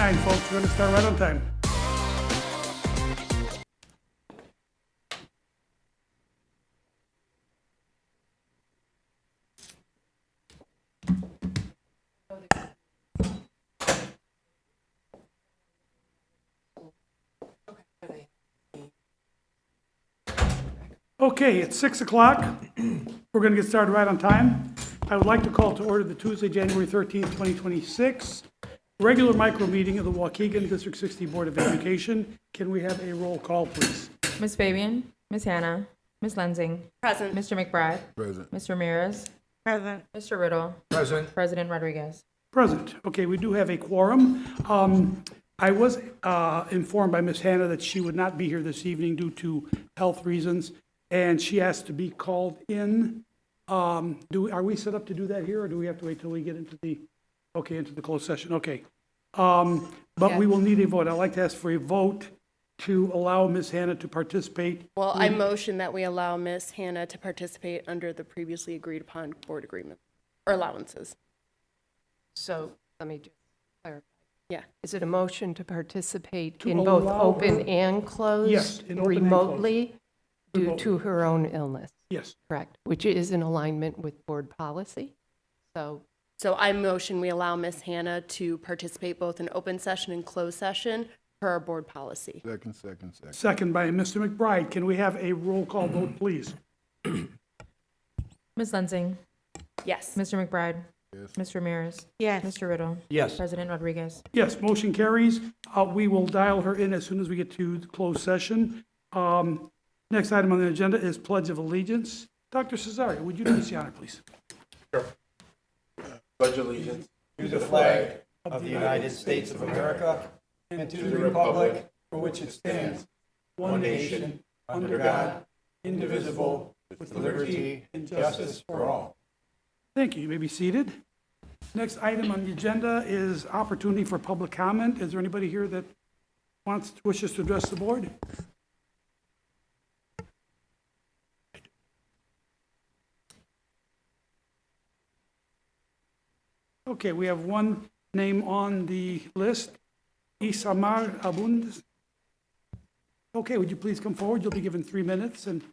6:09, folks. We're going to start right on time. Okay, it's 6 o'clock. We're going to get started right on time. I would like to call to order the Tuesday, January 13th, 2026, regular micro meeting of the Waukegan District 60 Board of Education. Can we have a roll call, please? Ms. Fabian, Ms. Hannah, Ms. Lensing. Present. Mr. McBride. Present. Mr. Ramirez. Present. Mr. Riddle. Present. President Rodriguez. Present. Okay, we do have a quorum. I was informed by Ms. Hannah that she would not be here this evening due to health reasons, and she asked to be called in. Are we set up to do that here, or do we have to wait till we get into the closed session? Okay. But we will need a vote. I'd like to ask for a vote to allow Ms. Hannah to participate. Well, I motion that we allow Ms. Hannah to participate under the previously agreed upon board agreement, or allowances. So let me just clarify. Yeah. Is it a motion to participate To in both allow open her- and closed? Yes, in open and remotely due Remotely. to her own illness? Yes. Correct, which is in alignment with board policy. So So I motion we allow Ms. Hannah to participate both in open session and closed session per our board policy. Second. Second by Mr. McBride. Can we have a roll call vote, please? Ms. Lensing. Yes. Mr. McBride. Yes. Mr. Ramirez. Yes. Mr. Riddle. Yes. President Rodriguez. Yes, motion carries. We will dial her in as soon as we get to the closed session. Next item on the agenda is Pledge of Allegiance. Dr. Cesario, would you do us the honor, please? Pledge allegiance To the flag of the United States of America and to the republic for which it stands, one nation, under God, indivisible, with liberty and justice for all. Thank you. You may be seated. Next item on the agenda is opportunity for public comment. Is there anybody here that wishes to address the board? Okay, we have one name on the list, Isamar Abund. Okay, would you please come forward? You'll be given 3 minutes, and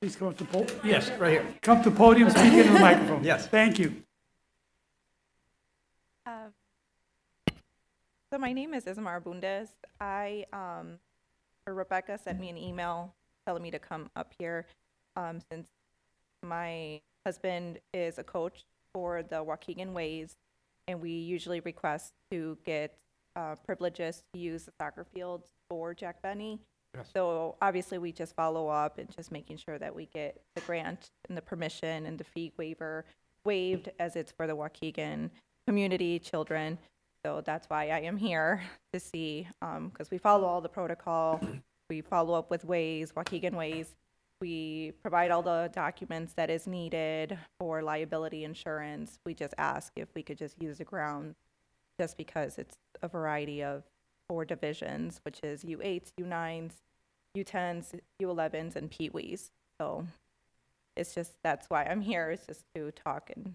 please come up to podium. Yes, right here. Come to podium, speak into the microphone. Yes. Thank you. So my name is Ismar Bundes. Rebecca sent me an email telling me to come up here since my husband is a coach for the Waukegan Ways, and we usually request to get privileges to use the soccer fields for Jack Benny. Yes. So obviously we just follow up and just making sure that we get the grant and the permission and the fee waiver waived, as it's for the Waukegan community children. So that's why I am here to see, because we follow all the protocol. We follow up with Ways, Waukegan Ways. We provide all the documents that is needed for liability insurance. We just ask if we could just use the ground, just because it's a variety of 4 divisions, which is U8s, U9s, U10s, U11s, and Pee-wees. So it's just, that's why I'm here, is just to talk and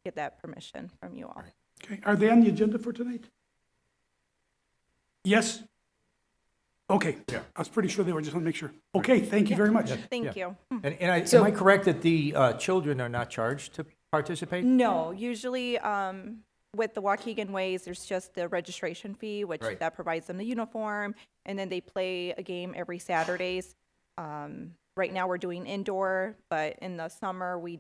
get that permission from you all. Okay, are they on the agenda for tonight? Yes? Okay, I was pretty sure they were, just want to make sure. Okay, thank you very much. Thank you. And am I correct that the children are not charged to participate? No, usually with the Waukegan Ways, there's just the registration fee, which Right. that provides them the uniform, and then they play a game every Saturdays. Right now we're doing indoor, but in the summer we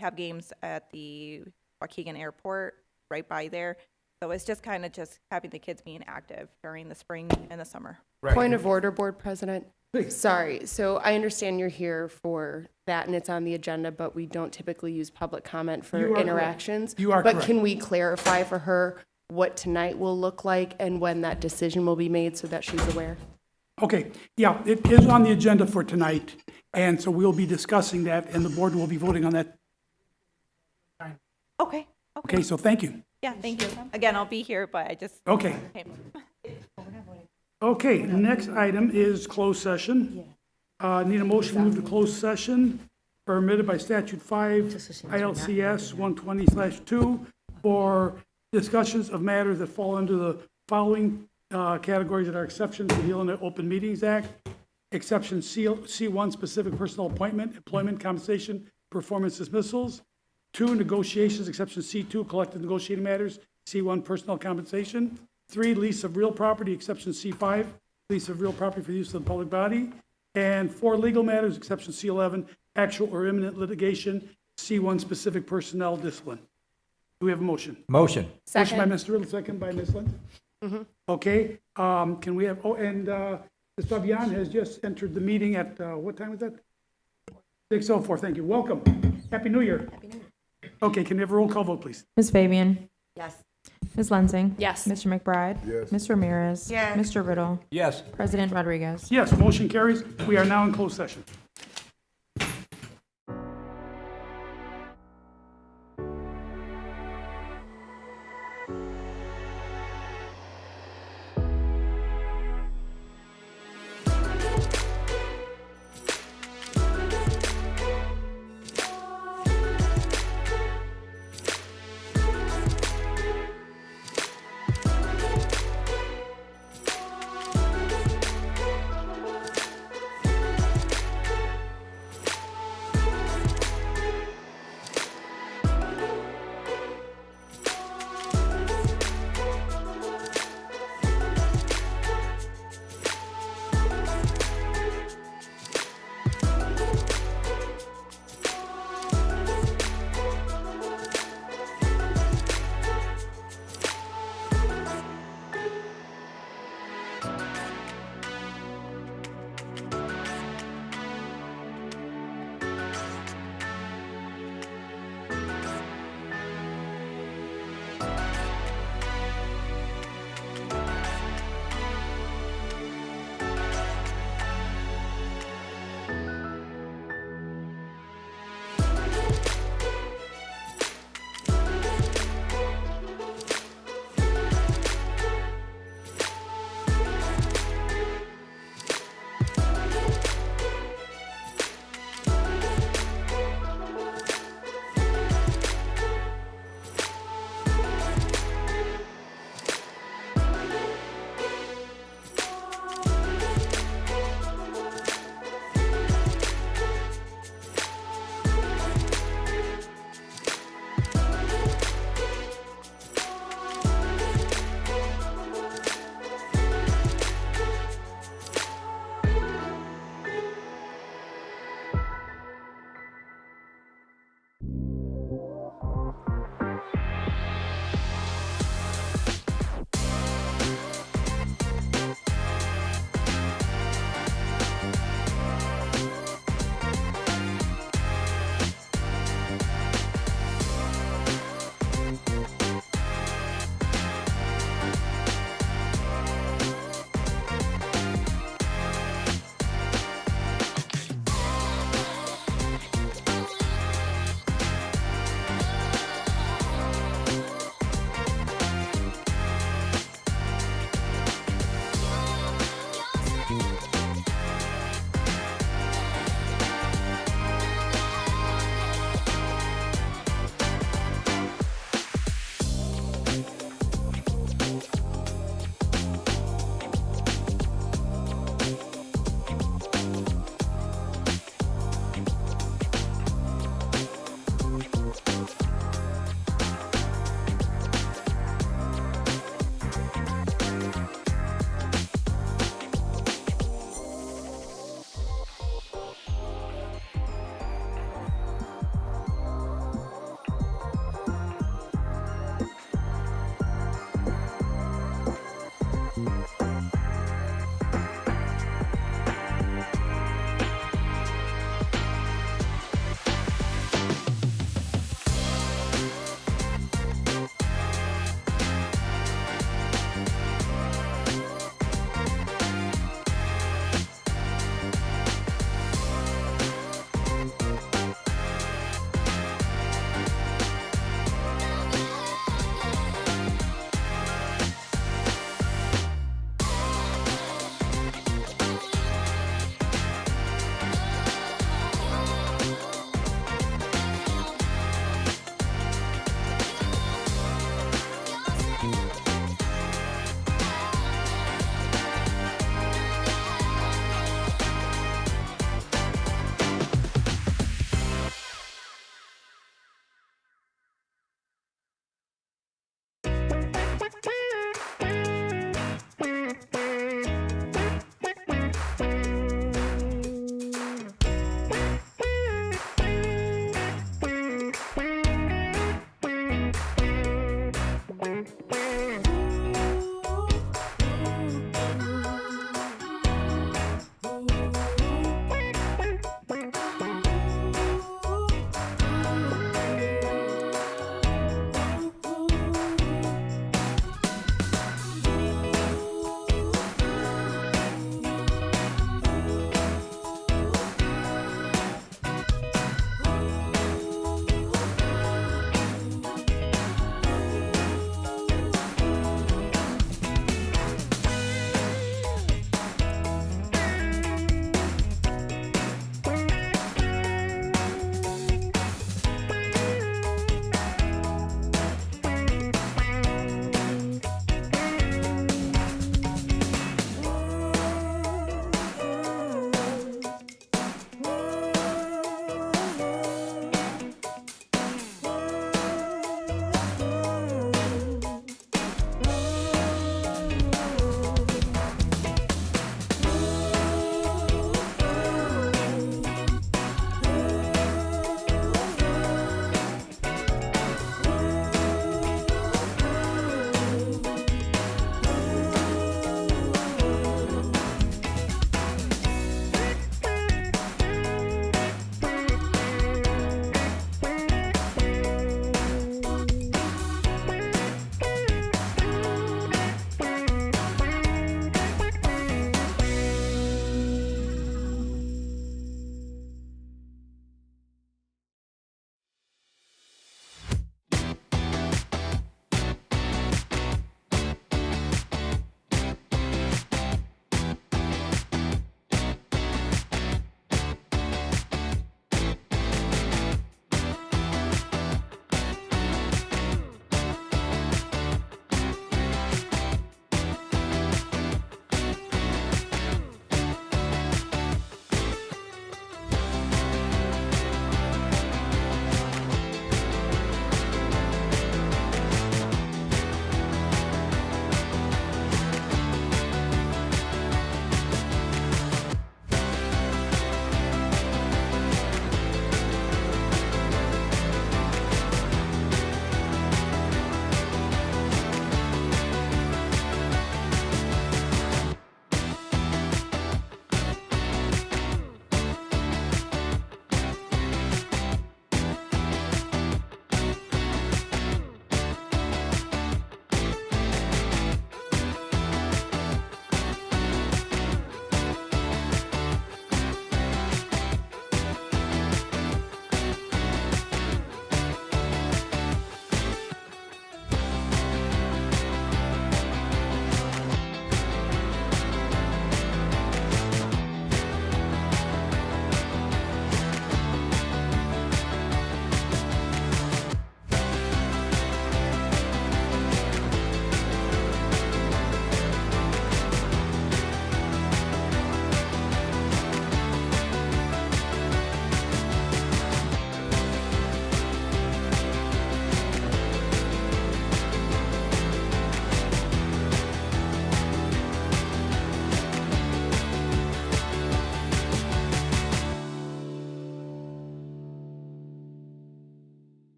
have games at the Waukegan Airport right by there. So it's just kind of just having the kids being active during the spring and the summer. Right. Point of order, Board President. Please. Sorry, so I understand you're here for that and it's on the agenda, but we don't typically use public comment You for are correct. interactions. You are But correct. can we clarify for her what tonight will look like and when that decision will be made so that she's aware? Okay, yeah, it is on the agenda for tonight, and so we'll be discussing that, and the board will be voting on that. Okay. Okay, so thank you. Yeah, thank you. Again, I'll be here, but I just. Okay. Okay, next item is closed session. Need a motion to move to closed session permitted by statute 5 ILCS 120/2 for discussions of matters that fall under the following categories that are exceptions to the Illinois Open Meetings Act. Exception C1, specific personal appointment, employment compensation, performance dismissals. 2, negotiations, exception C2, collective negotiating matters, C1, personal compensation. 3, lease of real property, exception C5, lease of real property for use of the public body. And 4, legal matters, exception C11, actual or imminent litigation, C1, specific personnel discipline. Do we have a motion? Motion. Motion by Second. Mr. Riddle, second by Ms. Lind. Okay, can we have, Ms. Fabian has just entered the meeting at, what time is that? 6:04, thank you. Welcome. Happy New Year. Happy New Year. Okay, can we have a roll call vote, please? Ms. Fabian? Yes. Ms. Lensing? Yes. Mr. McBride? Yes. Mr. Ramirez? Yes. Mr. Riddle? Yes. President Rodriguez? Yes, motion carries. We are now in closed session.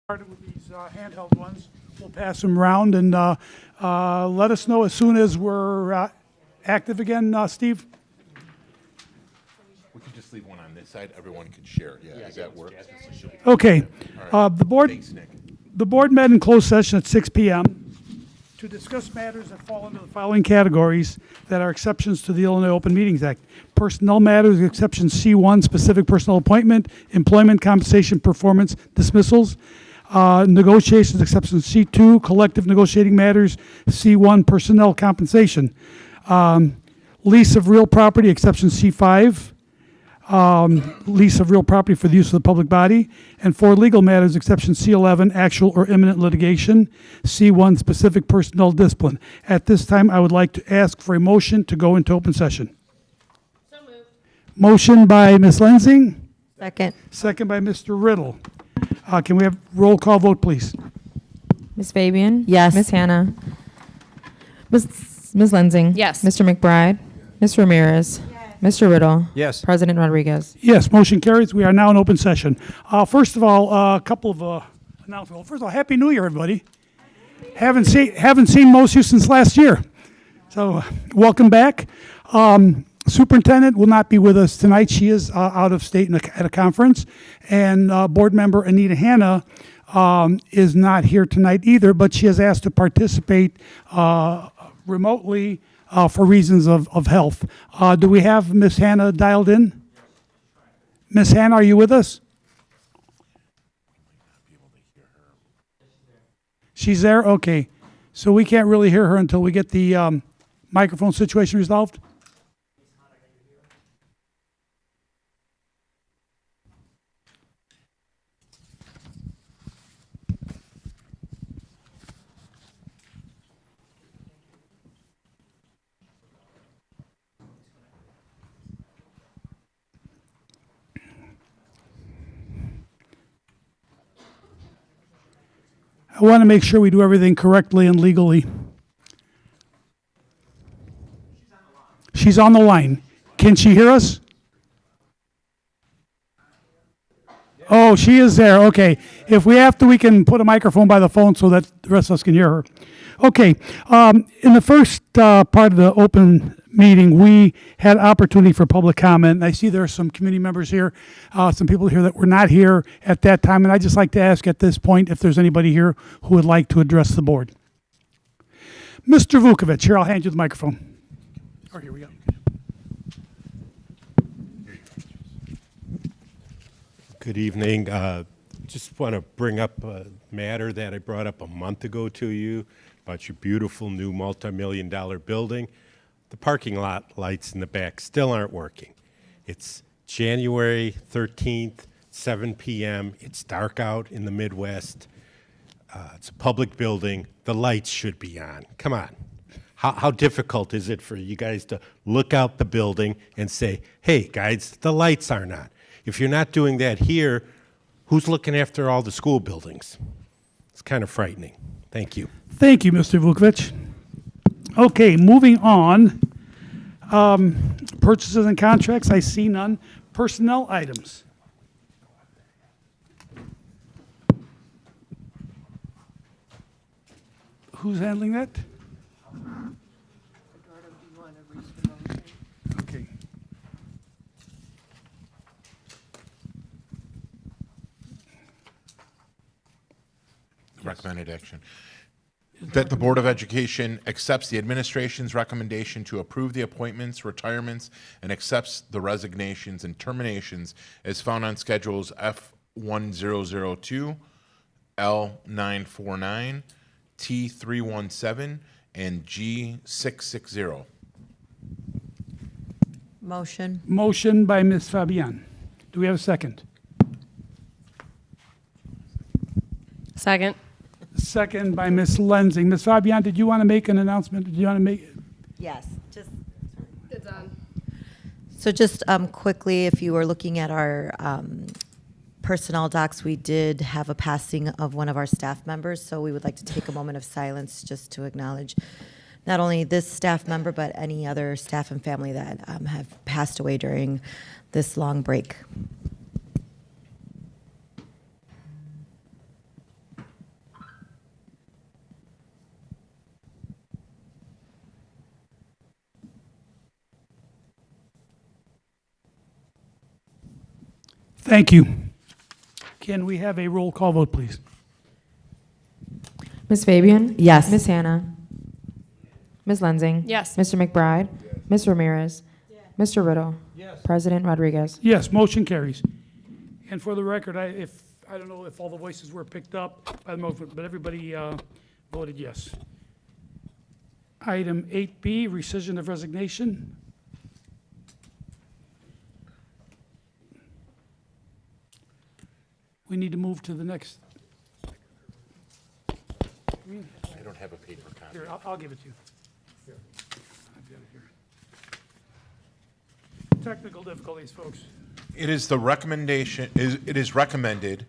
Started with these handheld ones. We'll pass them around and let us know as soon as we're active again, Steve. We could just leave one on this side, everyone could share, yeah, does that work? Okay. The board, Thanks, Nick. the board met in closed session at 6 PM to discuss matters that fall into the following categories that are exceptions to the Illinois Open Meetings Act. Personnel matters, exception C1, specific personal appointment, employment, compensation, performance, dismissals. Negotiations, exception C2, collective negotiating matters, C1, personnel compensation. Lease of real property, exception C5. Lease of real property for the use of the public body. And for legal matters, exception C11, actual or imminent litigation. C1, specific personnel discipline. At this time, I would like to ask for a motion to go into open session. So moved. Motion by Ms. Lenzing, Second. second by Mr. Riddle. Can we have roll call vote, please? Ms. Fabian? Yes. Ms. Hannah? Ms. Lensing? Yes. Mr. McBride? Ms. Ramirez? Mr. Riddle? Yes. President Rodriguez? Yes, motion carries. We are now in open session. First of all, a couple of announcements. Well, first of all, Happy New Year, everybody. Haven't seen most of you since last year. So welcome back. Superintendent will not be with us tonight. She is out of state at a conference. And board member Anita Hanna is not here tonight either, but she has asked to participate remotely for reasons of health. Do we have Ms. Hanna dialed in? Ms. Hanna, are you with us? She's there? Okay. So we can't really hear her until we get the microphone situation resolved? I want to make sure we do everything correctly and legally. She's on the line. Can she hear us? Oh, she is there. Okay. If we have to, we can put a microphone by the phone so that the rest of us can hear her. Okay. In the first part of the open meeting, we had opportunity for public comment. And I see there are some community members here, some people here that were not here at that time. And I'd just like to ask at this point if there's anybody here who would like to address the board. Mr. Vukovic, here, I'll hand you the microphone. Oh, here we go. Good evening. Just want to bring up a matter that I brought up a month ago to you about your beautiful new multi-million-dollar building. The parking lot lights in the back still aren't working. It's January 13th, 7 p.m. It's dark out in the Midwest. It's a public building. The lights should be on. Come on. How difficult is it for you guys to look out the building and say, hey, guys, the lights aren't on? If you're not doing that here, who's looking after all the school buildings? It's kind of frightening. Thank you. Thank you, Mr. Vukovic. Okay, moving on. Purchases and contracts, I see none. Personnel items. Who's handling that? Okay. Recommended action. That the Board of Education accepts the administration's recommendation to approve the appointments, retirements, and accepts the resignations and terminations as found on schedules F1002, L949, T317, and G660. Motion. Motion by Ms. Fabian. Do we have a second? Second. Second by Ms. Lenzing. Ms. Fabian, did you want to make an announcement? Did you want to make? Yes, just, It's on. so just quickly, if you were looking at our personnel docs, we did have a passing of one of our staff members, so we would like to take a moment of silence just to acknowledge not only this staff member, but any other staff and family that have passed away during this long break. Thank you. Can we have a roll call vote, please? Ms. Fabian? Yes. Ms. Hannah? Ms. Lenzing? Yes. Mr. McBride? Ms. Ramirez? Mr. Riddle? President Rodriguez? Yes, motion carries. And for the record, I don't know if all the voices were picked up by the motion, but everybody voted yes. Item 8B, rescission of resignation. We need to move to the next. I don't have a paper copy. Here, I'll give it to you. I've got it here. Technical difficulties, folks. It is recommended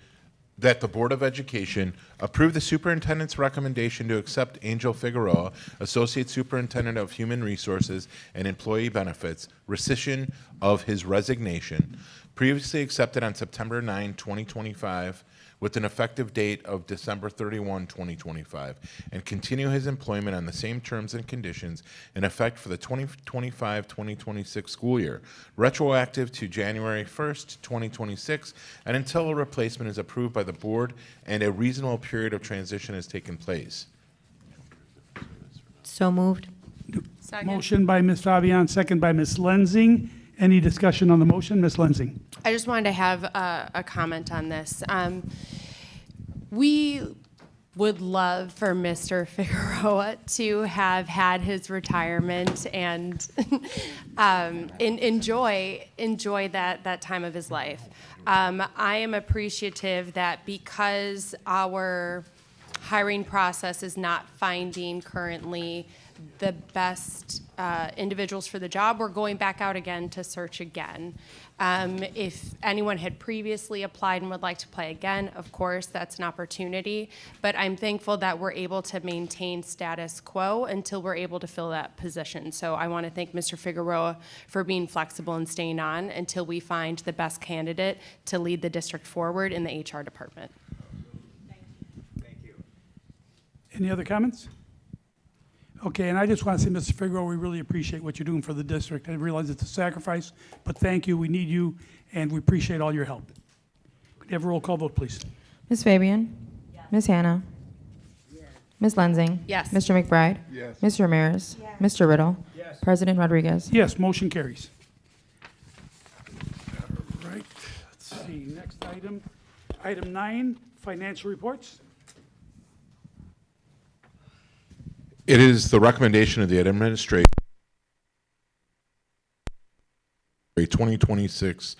that the Board of Education approve the superintendent's recommendation to accept Angel Figueroa, Associate Superintendent of Human Resources and Employee Benefits, rescission of his resignation, previously accepted on September 9, 2025, with an effective date of December 31, 2025, and continue his employment on the same terms and conditions in effect for the 2025-2026 school year, retroactive to January 1st, 2026, and until a replacement is approved by the board and a reasonable period of transition has taken place. So moved. Motion by Ms. Fabian, second by Ms. Lenzing. Any discussion on the motion? Ms. Lenzing. I just wanted to have a comment on this. We would love for Mr. Figueroa to have had his retirement and enjoy that time of his life. I am appreciative that because our hiring process is not finding currently the best individuals for the job, we're going back out again to search again. If anyone had previously applied and would like to play again, of course, that's an opportunity. But I'm thankful that we're able to maintain status quo until we're able to fill that position. So I want to thank Mr. Figueroa for being flexible and staying on until we find the best candidate to lead the district forward in the HR department. Any other comments? Okay, and I just want to say, Mr. Figueroa, we really appreciate what you're doing for the district. I realize it's a sacrifice, but thank you. We need you, and we appreciate all your help. Could you have a roll call vote, please? Ms. Fabian? Ms. Hannah? Ms. Lenzing? Yes. Mr. McBride? Ms. Ramirez? Mr. Riddle? President Rodriguez? Yes, motion carries. All right, let's see, next item. Item 9, financial reports. It is the recommendation of the administration 2026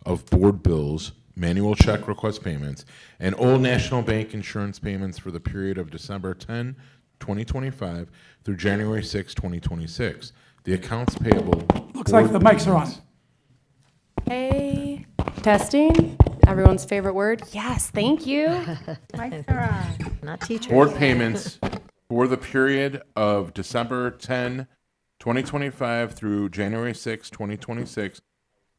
of board bills, manual check request payments, and Old National Bank insurance payments for the period of December 10, 2025 through January 6, 2026. The accounts payable. Looks like the mics are on. Hey, testing. Everyone's favorite word. Yes, thank you. Not teachers. Board payments for the period of December 10, 2025 through January 6, 2026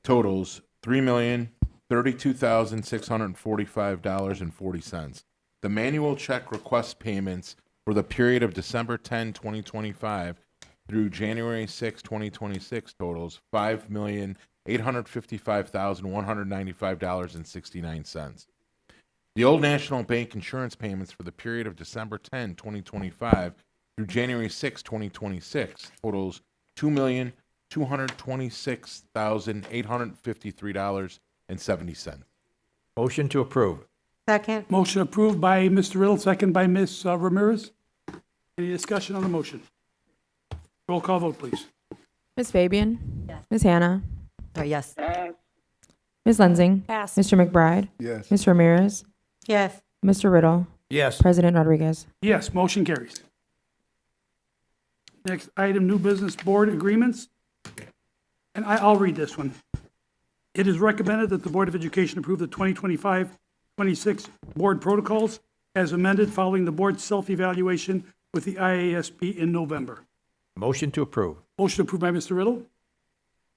totals $3,032,645.40. The manual check request payments for the period of December 10, 2025 through January 6, 2026 totals $5,855,195.69. The Old National Bank insurance payments for the period of December 10, 2025 through January 6, 2026 totals $2,226,853.70. Motion to approve. Second. Motion approved by Mr. Riddle, second by Ms. Ramirez. Any discussion on the motion? Roll call vote, please. Ms. Fabian? Ms. Hannah? Yes. Ms. Lenzing? Pass. Mr. McBride? Yes. Ms. Ramirez? Yes. Mr. Riddle? Yes. President Rodriguez? Yes, motion carries. Next item, new business board agreements. And I'll read this one. It is recommended that the Board of Education approve the 2025-26 board protocols as amended following the board's self-evaluation with the IASB in November. Motion to approve. Motion approved by Mr. Riddle,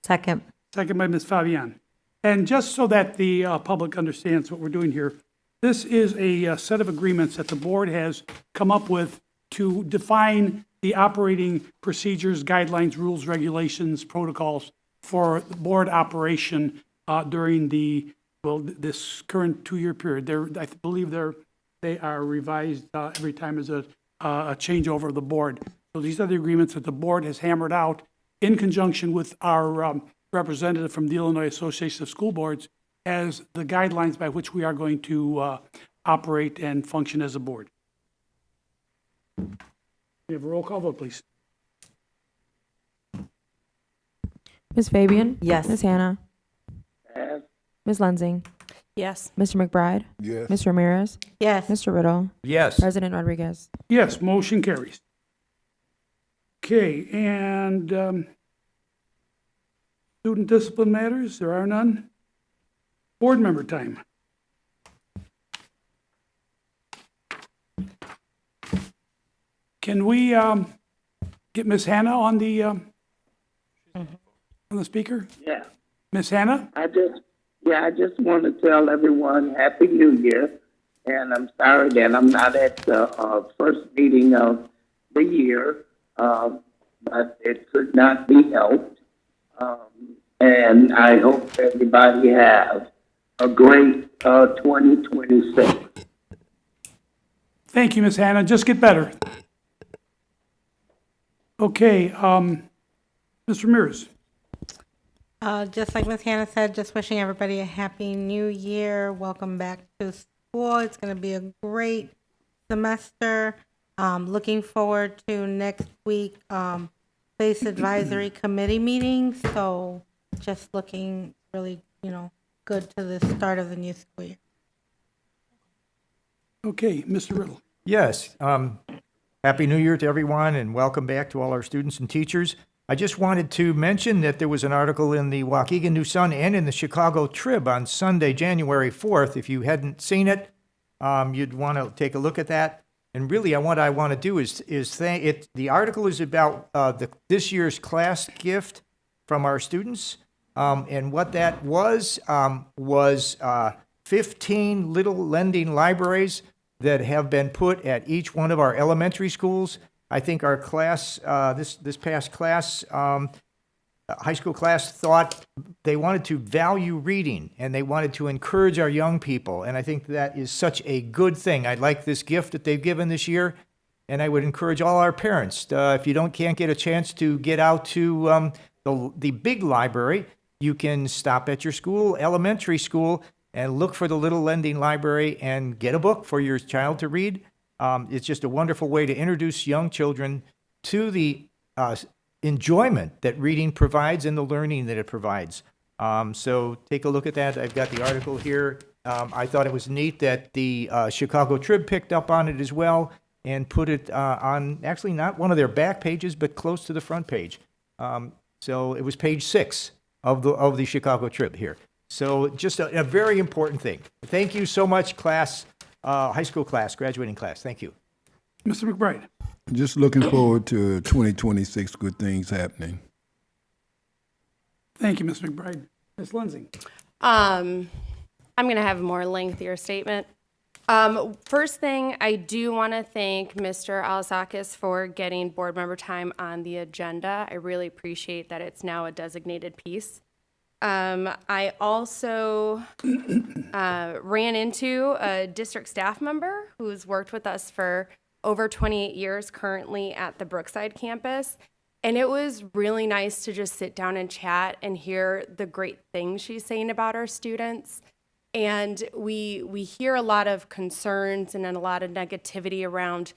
Second. second by Ms. Fabian. And just so that the public understands what we're doing here, this is a set of agreements that the board has come up with to define the operating procedures, guidelines, rules, regulations, protocols for board operation during the well, this current 2-year period. I believe they are revised every time there's a changeover of the board. So these are the agreements that the board has hammered out in conjunction with our representative from the Illinois Association of School Boards as the guidelines by which we are going to operate and function as a board. We have a roll call vote, please. Ms. Fabian? Yes. Ms. Hannah? Ms. Lensing? Yes. Mr. McBride? Yes. Ms. Ramirez? Yes. Mr. Riddle? Yes. President Rodriguez? Yes, motion carries. Okay, and student discipline matters, there are none. Board member time. Can we get Ms. Hannah on the speaker? Yeah, Ms. Hannah? I just want to tell everyone Happy New Year, and I'm sorry that I'm not at the first meeting of the year, but it could not be helped. And I hope everybody have a great 2026. Thank you, Ms. Hannah, just get better. Okay, Ms. Ramirez. Just like Ms. Hannah said, just wishing everybody a happy new year. Welcome back to school. It's going to be a great semester. Looking forward to next week, space advisory committee meeting. So just looking really, good to the start of the new school year. Okay, Mr. Riddle. Yes. Happy New Year to everyone, and welcome back to all our students and teachers. I just wanted to mention that there was an article in the Waukegan News Sun and in the Chicago Trib on Sunday, January 4th. If you hadn't seen it, you'd want to take a look at that. And really, what I want to do is thank it. The article is about this year's class gift from our students, and what that was 15 little lending libraries that have been put at each one of our elementary schools. I think our class, this past class, high school class, thought they wanted to value reading and they wanted to encourage our young people. And I think that is such a good thing. I like this gift that they've given this year. And I would encourage all our parents, if you can't get a chance to get out to the big library, you can stop at your school, elementary school, and look for the little lending library and get a book for your child to read. It's just a wonderful way to introduce young children to the enjoyment that reading provides and the learning that it provides. So take a look at that. I've got the article here. I thought it was neat that the Chicago Trib picked up on it as well and put it on, actually not one of their back pages, but close to the front page. So it was page 6 of the Chicago Trib here. So just a very important thing. Thank you so much, class, high school class, graduating class. Thank you. Mr. McBride. Just looking forward to 2026 good things happening. Thank you, Ms. McBride. Ms. Lensing. I'm going to have a more lengthier statement. First thing, I do want to thank Mr. Alasakis for getting board member time on the agenda. I really appreciate that it's now a designated piece. I also ran into a district staff member who's worked with us for over 28 years currently at the Brookside campus. And it was really nice to just sit down and chat and hear the great things she's saying about our students. And we hear a lot of concerns and then a lot of negativity around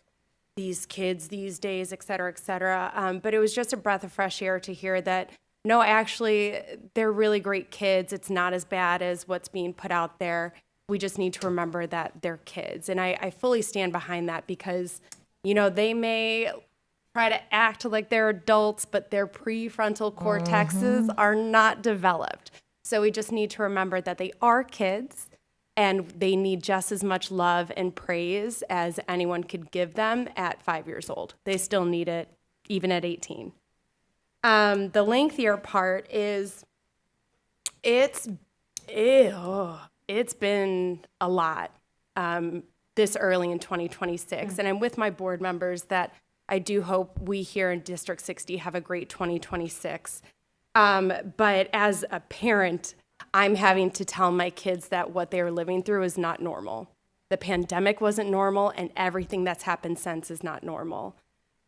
these kids these days, et cetera, et cetera. But it was just a breath of fresh air to hear that, no, actually, they're really great kids. It's not as bad as what's being put out there. We just need to remember that they're kids. And I fully stand behind that because, they may try to act like they're adults, but their prefrontal cortexes are not developed. So we just need to remember that they are kids and they need just as much love and praise as anyone could give them at 5 years old. They still need it even at 18. The lengthier part is it's been a lot this early in 2026. And I'm with my board members that I do hope we here in District 60 have a great 2026. But as a parent, I'm having to tell my kids that what they are living through is not normal. The pandemic wasn't normal, and everything that's happened since is not normal.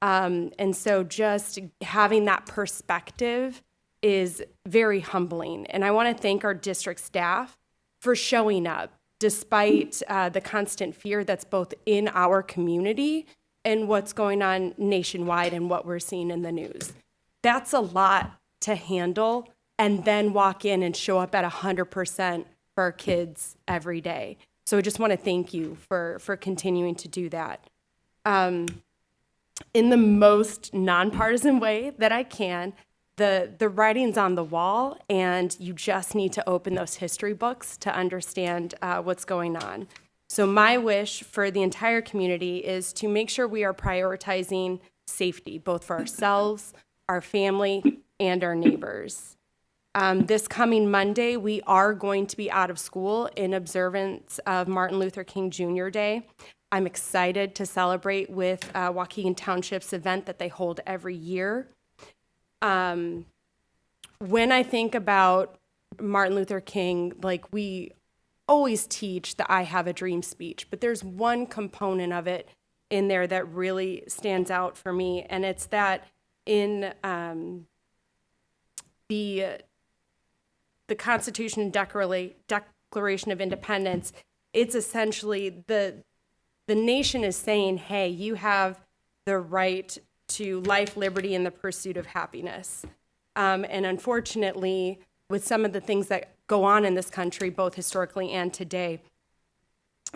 And so just having that perspective is very humbling. And I want to thank our district staff for showing up despite the constant fear that's both in our community and what's going on nationwide and what we're seeing in the news. That's a lot to handle and then walk in and show up at 100% for our kids every day. So I just want to thank you for continuing to do that. In the most nonpartisan way that I can, the writing's on the wall, and you just need to open those history books to understand what's going on. So my wish for the entire community is to make sure we are prioritizing safety, both for ourselves, our family, and our neighbors. This coming Monday, we are going to be out of school in observance of Martin Luther King Jr. Day. I'm excited to celebrate with Waukegan Township's event that they hold every year. When I think about Martin Luther King, like, we always teach the I Have a Dream speech, but there's one component of it in there that really stands out for me, and it's that in the Constitution and Declaration of Independence, it's essentially the nation is saying, hey, you have the right to life, liberty, and the pursuit of happiness. And unfortunately, with some of the things that go on in this country, both historically and today,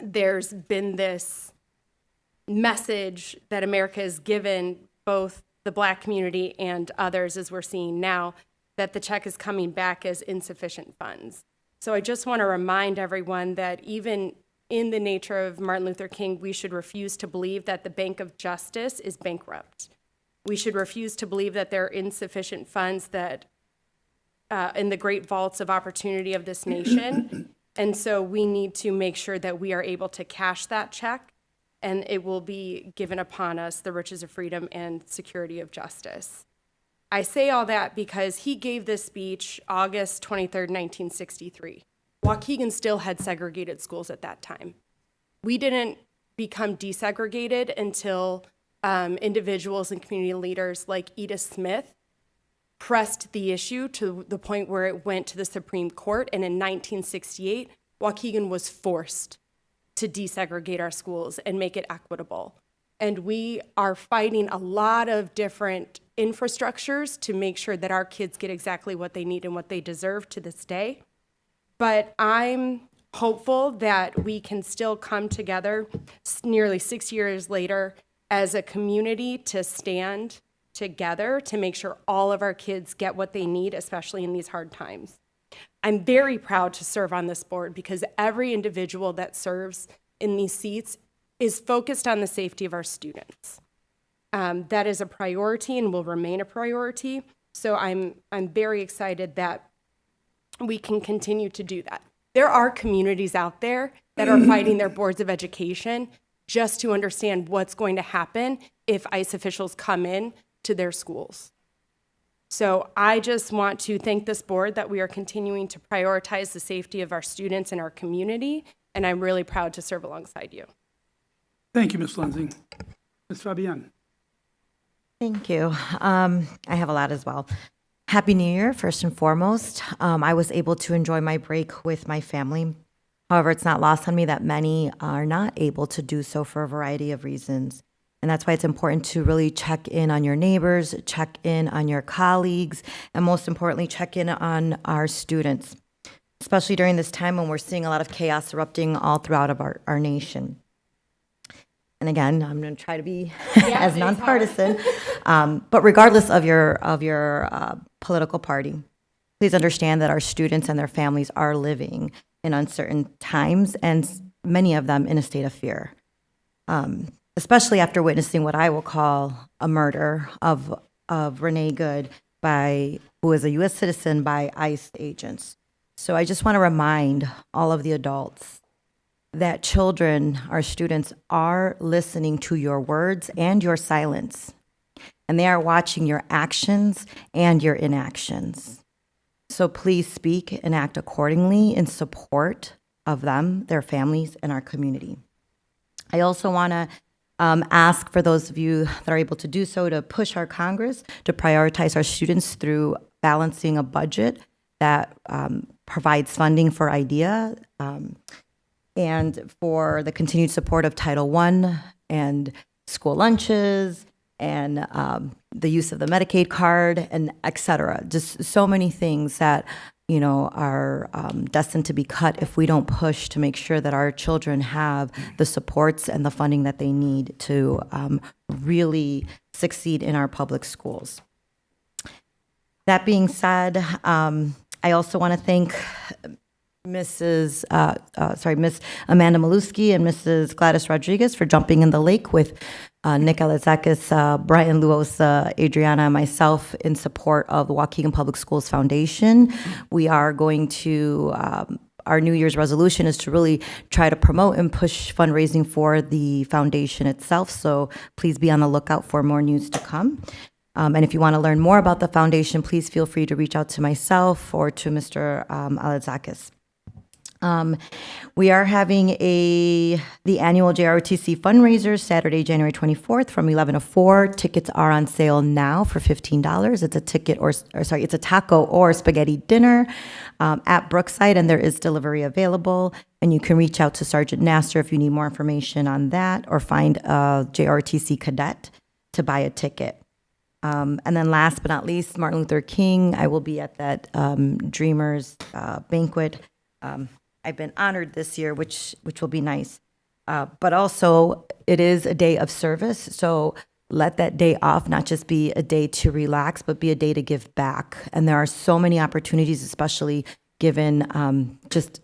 there's been this message that America has given both the Black community and others, as we're seeing now, that the check is coming back as insufficient funds. So I just want to remind everyone that even in the nature of Martin Luther King, we should refuse to believe that the Bank of Justice is bankrupt. We should refuse to believe that there are insufficient funds that in the great vaults of opportunity of this nation. And so we need to make sure that we are able to cash that check, and it will be given upon us the riches of freedom and security of justice. I say all that because he gave this speech August 23rd, 1963. Waukegan still had segregated schools at that time. We didn't become desegregated until individuals and community leaders like Edith Smith pressed the issue to the point where it went to the Supreme Court. And in 1968, Waukegan was forced to desegregate our schools and make it equitable. And we are fighting a lot of different infrastructures to make sure that our kids get exactly what they need and what they deserve to this day. But I'm hopeful that we can still come together nearly 6 years later as a community to stand together to make sure all of our kids get what they need, especially in these hard times. I'm very proud to serve on this board because every individual that serves in these seats is focused on the safety of our students. That is a priority and will remain a priority. So I'm very excited that we can continue to do that. There are communities out there that are fighting their boards of education just to understand what's going to happen if ICE officials come in to their schools. So I just want to thank this board that we are continuing to prioritize the safety of our students and our community, and I'm really proud to serve alongside you. Thank you, Ms. Lenzing. Ms. Fabian. Thank you. I have a lot as well. Happy New Year, first and foremost. I was able to enjoy my break with my family. However, it's not lost on me that many are not able to do so for a variety of reasons. And that's why it's important to really check in on your neighbors, check in on your colleagues, and most importantly, check in on our students, especially during this time when we're seeing a lot of chaos erupting all throughout of our nation. And again, I'm going to try to be as nonpartisan, but regardless of your political party, please understand that our students and their families are living in uncertain times, and many of them in a state of fear, especially after witnessing what I will call a murder of Renee Good who is a U.S. citizen by ICE agents. So I just want to remind all of the adults that children, our students, are listening to your words and your silence, and they are watching your actions and your inactions. So please speak and act accordingly in support of them, their families, and our community. I also want to ask for those of you that are able to do so to push our Congress to prioritize our students through balancing a budget that provides funding for IDEA and for the continued support of Title I and school lunches and the use of the Medicaid card and et cetera. Just so many things that, you know, are destined to be cut if we don't push to make sure that our children have the supports and the funding that they need to really succeed in our public schools. That being said, I also want to thank Miss Amanda Malusky and Mrs. Gladys Rodriguez for jumping in the lake with Nick Alexakis, Brian Luosa, Adriana, and myself in support of the Waukegan Public Schools Foundation. We are going to, our New Year's resolution is to really try to promote and push fundraising for the foundation itself, so please be on the lookout for more news to come. And if you want to learn more about the foundation, please feel free to reach out to myself or to Mr. Alexakis. We are having the annual JROTC fundraiser Saturday, January 24th from 11 to 4. Tickets are on sale now for $15. It's a it's a taco or spaghetti dinner at Brookside, and there is delivery available. And you can reach out to Sergeant Nasser if you need more information on that, or find a JROTC cadet to buy a ticket. And then last but not least, Martin Luther King. I will be at that Dreamers banquet. I've been honored this year, which will be nice. But also, it is a day of service, so let that day off not just be a day to relax, but be a day to give back. And there are so many opportunities, especially given just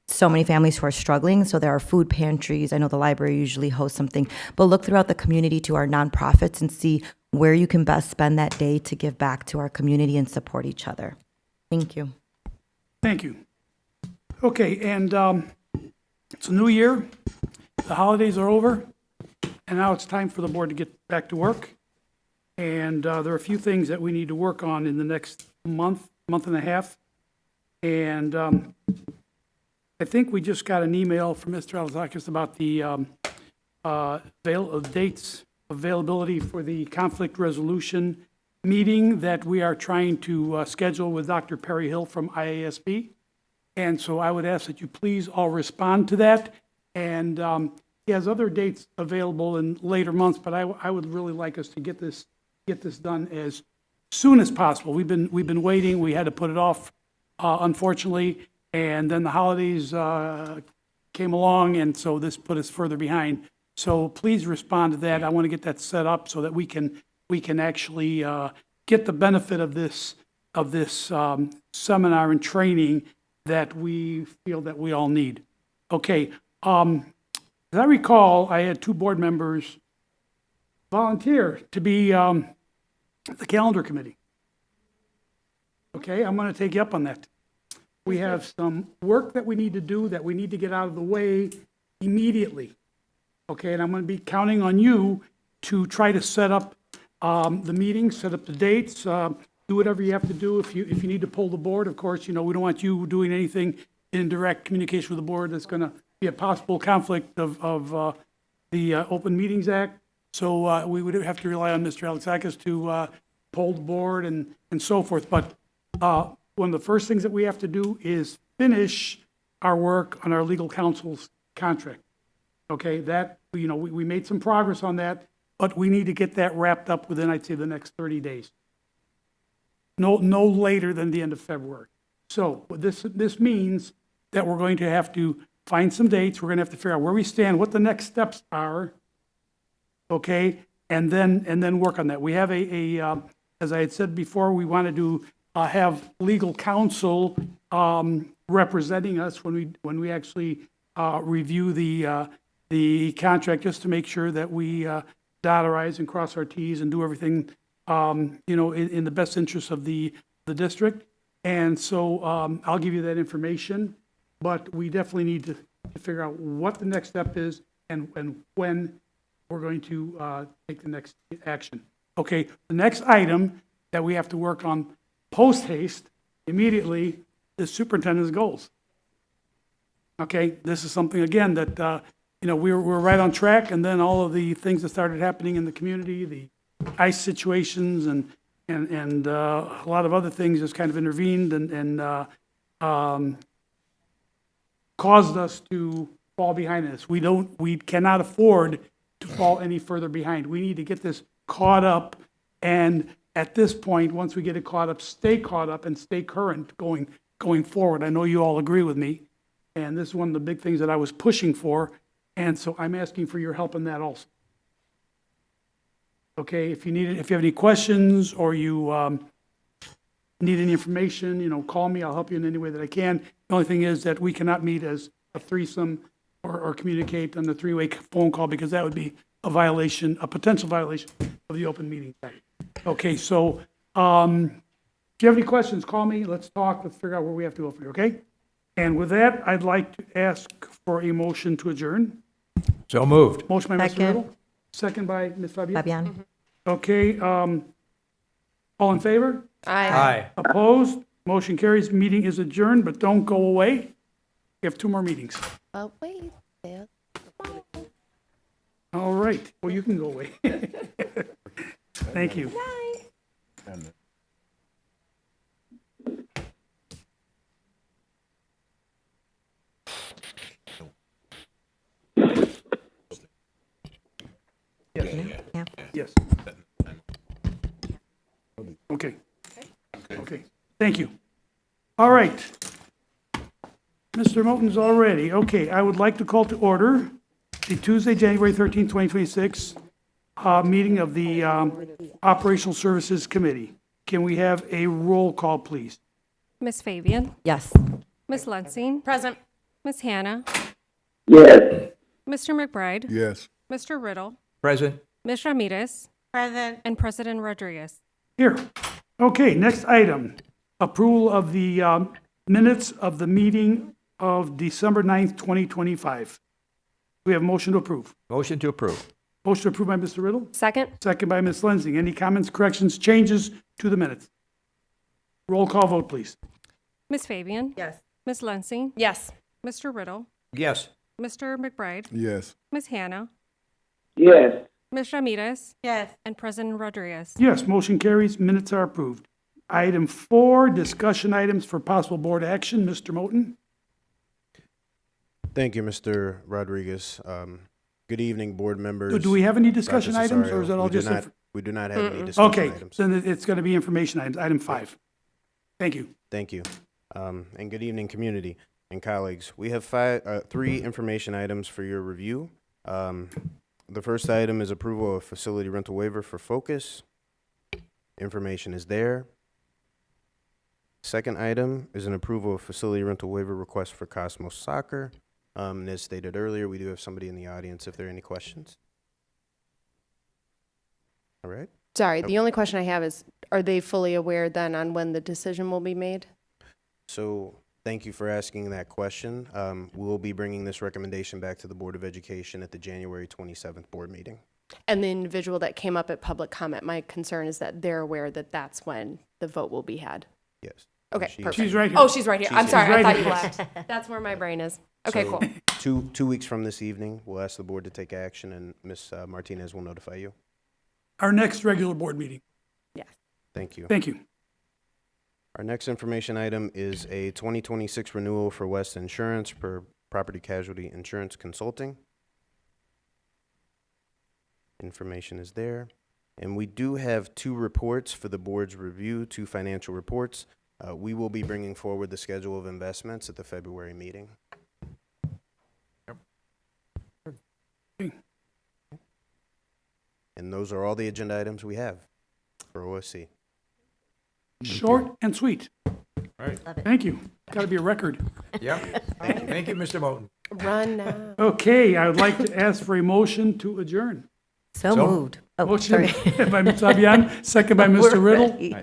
so many families who are struggling. So there are food pantries. I know the library usually hosts something, but look throughout the community to our nonprofits and see where you can best spend that day to give back to our community and support each other. Thank you. Thank you. Okay, and it's a new year. The holidays are over, and now it's time for the board to get back to work. And there are a few things that we need to work on in the next month and a half. And I think we just got an email from Mr. Alexakis about the dates availability for the conflict resolution meeting that we are trying to schedule with Dr. Perry Hill from IASB. And so I would ask that you please all respond to that. And he has other dates available in later months, but I would really like us to get this done as soon as possible. We've been waiting. We had to put it off, unfortunately, and then the holidays came along, and so this put us further behind. So please respond to that. I want to get that set up so that we can actually get the benefit of this seminar and training that we feel that we all need. Okay, as I recall, I had 2 board members volunteer to be the calendar committee. Okay, I'm going to take you up on that. We have some work that we need to do that we need to get out of the way immediately. Okay, and I'm going to be counting on you to try to set up the meetings, set up the dates, do whatever you have to do. If you need to pull the board, of course, we don't want you doing anything in direct communication with the board that's going to be a possible conflict of the Open Meetings Act. So we would have to rely on Mr. Alexakis to pull the board and so forth. But one of the first things that we have to do is finish our work on our legal counsel's contract. Okay, that, we made some progress on that, but we need to get that wrapped up within, I'd say, the next 30 days. No later than the end of February. So this means that we're going to have to find some dates. We're going to have to figure out where we stand, what the next steps are, okay, and then work on that. We have as I had said before, we wanted to have legal counsel representing us when we actually review the contract, just to make sure that we dot our i's and cross our t's and do everything in the best interest of the district. And so I'll give you that information, but we definitely need to figure out what the next step is and when we're going to take the next action. Okay, the next item that we have to work on post haste immediately the superintendent's goals. Okay, this is something, again, that, we're right on track, and then all of the things that started happening in the community, the ICE situations and a lot of other things just kind of intervened and caused us to fall behind this. We cannot afford to fall any further behind. We need to get this caught up, and at this point, once we get it caught up and stay current going forward. I know you all agree with me, and this is one of the big things that I was pushing for, and so I'm asking for your help in that also. Okay, if you have any questions or you need any information, call me. I'll help you in any way that I can. The only thing is that we cannot meet as a threesome or communicate on the three-way phone call, because that would be a potential violation of the open meeting act. Okay, so if you have any questions, call me. Let's talk. Let's figure out where we have to go for you, okay? And with that, I'd like to ask for a motion to adjourn. So moved. Motion by Mr. Second. Riddle, second by Ms. Fabian. Fabian? Okay, all in favor? Aye. Opposed? Motion carries. Meeting is adjourned, but don't go away. We have 2 more meetings. But wait, there. All right. Well, you can go away. Thank you. Yeah. Yes. Okay. Okay. Thank you. All right. Mr. Moten's all ready. Okay, I would like to call to order the Tuesday, January 13th, 2026 meeting of the Operational Services Committee. Can we have a roll call, please? Miss Fabian, Yes. Miss Lensing, Present. Miss Hannah, Yes. Mr. McBride, Yes. Mr. Riddle, Present. Ms. Ramirez, Present. and President Rodriguez. Here. Okay, next item. Approval of the minutes of the meeting of December 9th, 2025. We have a motion to approve. Motion to approve. Motion approved by Mr. Riddle, Second? second by Ms. Lensing. Any comments, corrections, changes to the minutes? Roll call vote, please. Miss Fabian, Yes. Miss Lensing, Yes. Mr. Riddle, Yes. Mr. McBride, Yes. Miss Hannah, Yes. Ms. Ramirez, Yes. and President Rodriguez. Yes, motion carries. Minutes are approved. Item 4, discussion items for possible board action. Mr. Moten? Thank you, Mr. Rodriguez. Good evening, board members. Do we have any discussion Dr. items, or Cesario. is that all We do just? not- We do not have any discussion Okay, items. then it's going to be information items, item 5. Thank you. Thank you. And good evening, community and colleagues. We have 3 information items for your review. The first item is approval of facility rental waiver for Focus. Information is there. Second item is an approval of facility rental waiver request for Cosmos Soccer. And as stated earlier, we do have somebody in the audience if there are any questions. All right. Sorry, the only question I have is, are they fully aware then on when the decision will be made? So thank you for asking that question. We'll be bringing this recommendation back to the Board of Education at the January 27th board meeting. And the individual that came up at public comment, my concern is that they're aware that that's when the vote will be had. Yes. Okay, She- perfect. She's right here. Oh, she's right here. I'm She's sorry, right I thought here. you left. That's where my brain is. Okay, So, cool. Two weeks from this evening, we'll ask the board to take action, and Ms. Martinez will notify you. Our next regular board meeting. Yes. Thank you. Thank you. Our next information item is a 2026 renewal for West Insurance per Property Casualty Insurance Consulting. Information is there. And we do have 2 reports for the board's review, 2 financial reports. We will be bringing forward the schedule of investments at the February meeting. And those are all the agenda items we have for OSC. Short and sweet. Right. Thank you. Got to be a record. Yep. Thank you, Mr. Moten. Run now. Okay, I would like to ask for a motion to adjourn. So So- moved. Oh, Motion sorry. by Ms. Fabian, second by Mr. We're Riddle. ready.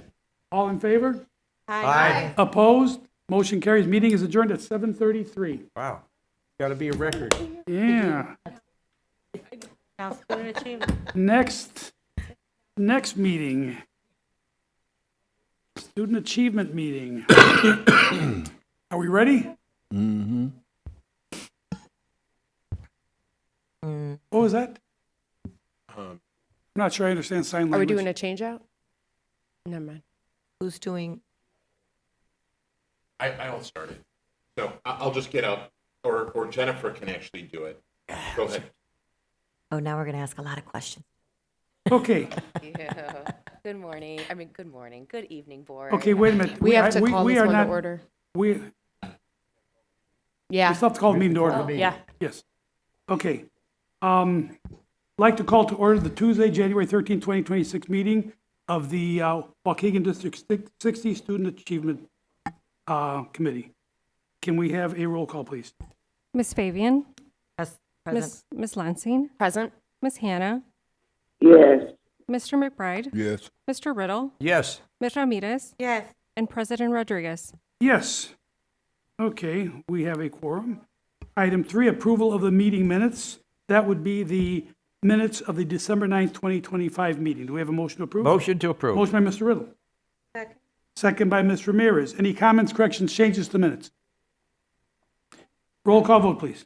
All in favor? Aye. Opposed? Motion carries. Meeting is adjourned at 7:33. Wow. Got to be a record. Yeah. Now, student achievement. Next meeting. Student Achievement Meeting. Are we ready? Mm-hmm. What was that? I'm not sure I understand sign language. Are we doing a change out? Never mind. Who's doing? I'll start it. So I'll just get up, or Jennifer can actually do it. Go ahead. Oh, now we're going to ask a lot of questions. Okay, Good morning. Good evening, board. okay, wait a minute. We have to call we this are one not- to order. We Yeah. still have to call the meeting to order. Yeah. Yes. Okay. Like to call to order the Tuesday, January 13, 2026 meeting of the Waukegan District 60 Student Achievement Committee. Can we have a roll call, please? Miss Fabian, Yes, present. Miss Lansing, Present? Miss Hannah, Yes. Mr. McBride, Yes. Mr. Riddle, Yes. Ms. Ramirez, Yes. and President Rodriguez. Yes. Okay, we have a quorum. Item 3, approval of the meeting minutes. That would be the minutes of the December 9th, 2025 meeting. Do we have a motion to approve? Motion to approve. Motion by Mr. Riddle. Second. Second by Ms. Ramirez. Any comments, corrections, changes to minutes? Roll call vote, please.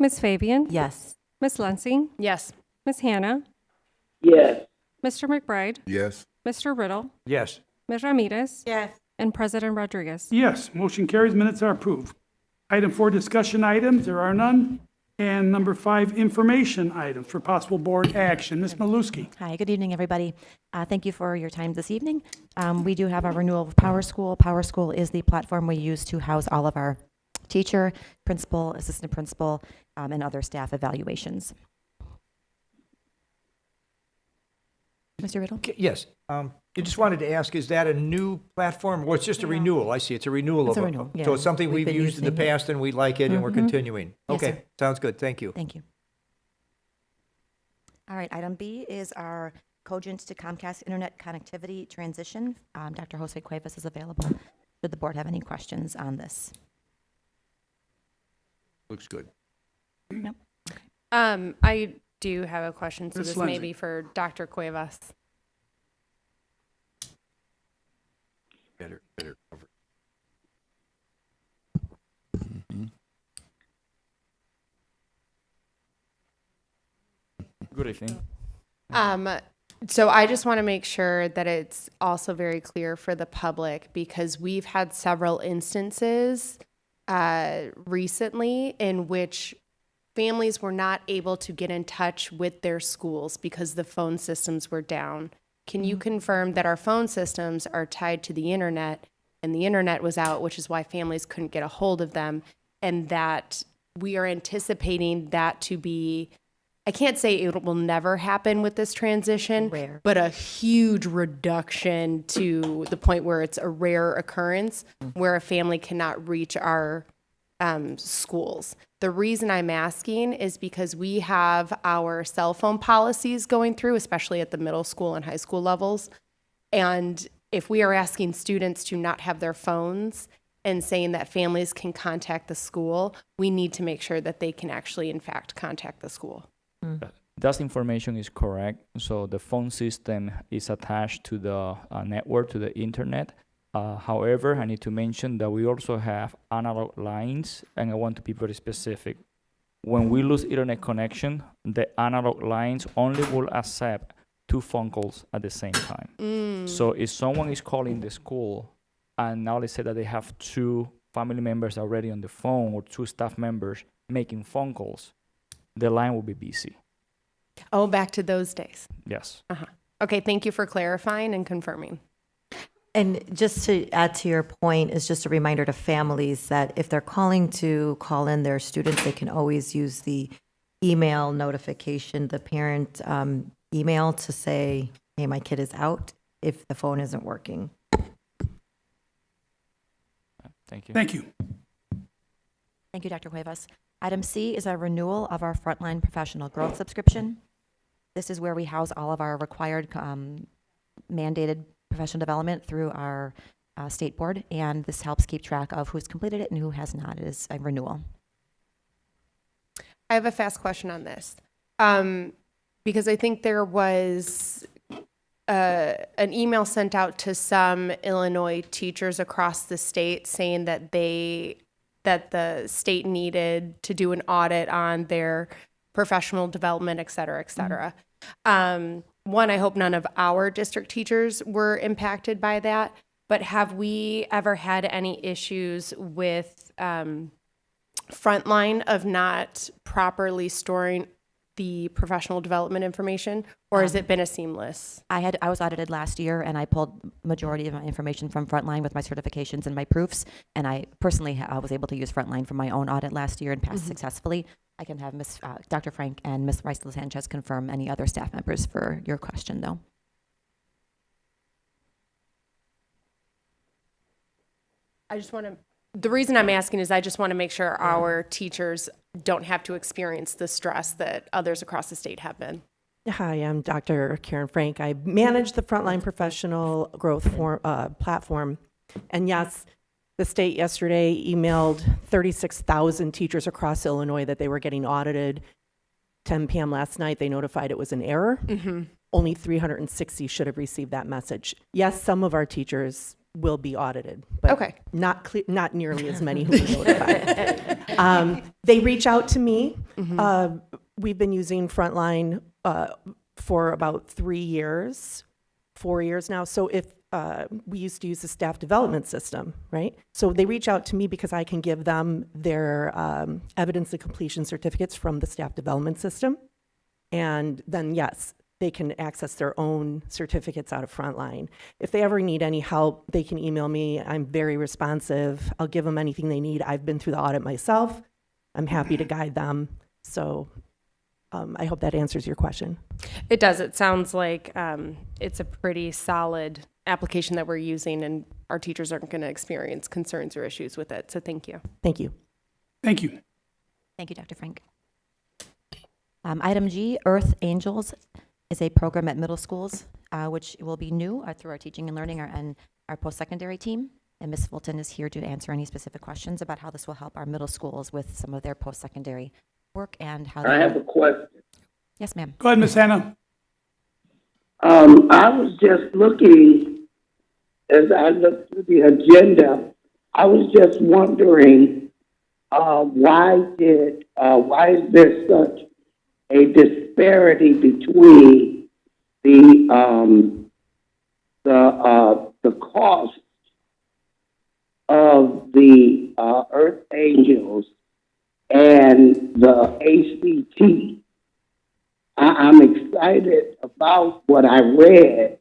Miss Fabian, Yes. Miss Lansing, Yes. Miss Hannah, Yes. Mr. McBride, Yes. Mr. Riddle, Yes. Ms. Ramirez, Yes. and President Rodriguez. Yes, motion carries, minutes are approved. Item 4, discussion items, there are none. And number 5, information items for possible board action. Ms. Maluski. Hi, good evening, everybody. Thank you for your time this evening. We do have a renewal of Power School. Power School is the platform we use to house all of our teacher, principal, assistant principal, and other staff evaluations. Mr. Riddle? Yes. You just wanted to ask, is that a new platform? Well, it's just a renewal. I see. It's a renewal It's of a it. renewal, So yeah. it's something We've we've been used in the using it. past and we like it and we're Mhm. continuing. Yes, Okay. sir. Sounds good. Thank you. Thank you. All right, item B is our Cogent to Comcast Internet connectivity transition. Dr. Jose Cuevas is available. Should the board have any questions on this? Looks good. No? I do have a question, so Ms. this may Lindsay. be for Dr. Cuevas. Better cover. Good evening. So I just want to make sure that it's also very clear for the public, because we've had several instances recently in which families were not able to get in touch with their schools because the phone systems were down. Can you confirm that our phone systems are tied to the internet and the internet was out, which is why families couldn't get a hold of them, and that we are anticipating that to be, I can't say it will never happen with this transition, Rare. but a huge reduction to the point where it's a rare occurrence where a family cannot reach our schools. The reason I'm asking is because we have our cell phone policies going through, especially at the middle school and high school levels. And if we are asking students to not have their phones and saying that families can contact the school, we need to make sure that they can actually, in fact, contact the school. That information is correct. So the phone system is attached to the network, to the internet. However, I need to mention that we also have analog lines, and I want to be very specific. When we lose internet connection, the analog lines only will accept 2 phone calls at the same time. So if someone is calling the school and now they say that they have 2 family members already on the phone or 2 staff members making phone calls, the line will be busy. Oh, back to those days. Yes. Okay, thank you for clarifying and confirming. And just to add to your point, is just a reminder to families that if they're calling to call in their students, they can always use the email notification, the parent email to say, hey, my kid is out, if the phone isn't working. Thank you. Thank you. Thank you, Dr. Cuevas. Item C is our renewal of our Frontline Professional Growth subscription. This is where we house all of our required mandated professional development through our state board, and this helps keep track of who's completed it and who has not. It is a renewal. I have a fast question on this. Because I think there was an email sent out to some Illinois teachers across the state saying that the state needed to do an audit on their professional development, et cetera, et cetera. One, I hope none of our district teachers were impacted by that, but have we ever had any issues with Frontline of not properly storing the professional development information, or has it been a seamless? I was audited last year, and I pulled majority of my information from Frontline with my certifications and my proofs, and I personally I was able to use Frontline for my own audit last year and pass successfully. I can have Dr. Frank and Ms. Rice-Sanchez confirm any other staff members for your question, though. The reason I'm asking is I just want to make sure our teachers don't have to experience the stress that others across the state have been. Hi, I'm Dr. Karen Frank. I manage the Frontline Professional Growth platform. And yes, the state yesterday emailed 36,000 teachers across Illinois that they were getting audited. 10 p.m. last night, they notified it was an error. Only 360 should have received that message. Yes, some of our teachers will be audited, but not nearly as many who were notified. They reach out to me. We've been using Frontline for about 4 years now. So if we used to use the staff development system, right? So they reach out to me because I can give them their evidence of completion certificates from the staff development system. And then, yes, they can access their own certificates out of Frontline. If they ever need any help, they can email me. I'm very responsive. I'll give them anything they need. I've been through the audit myself. I'm happy to guide them. So I hope that answers your question. It does. It sounds like it's a pretty solid application that we're using, and our teachers aren't going to experience concerns or issues with it. So thank you. Thank you. Thank you. Thank you, Dr. Frank. Item G, Earth Angels, is a program at middle schools, which will be new through our teaching and learning and our post-secondary team. And Ms. Fulton is here to answer any specific questions about how this will help our middle schools with some of their post-secondary work and how I have a question. Yes, ma'am. Go ahead, Ms. Hannah. I was just looking, as I looked through the agenda, I was just wondering, why is there such a disparity between the cost of the Earth Angels and the ACT? I'm excited about what I read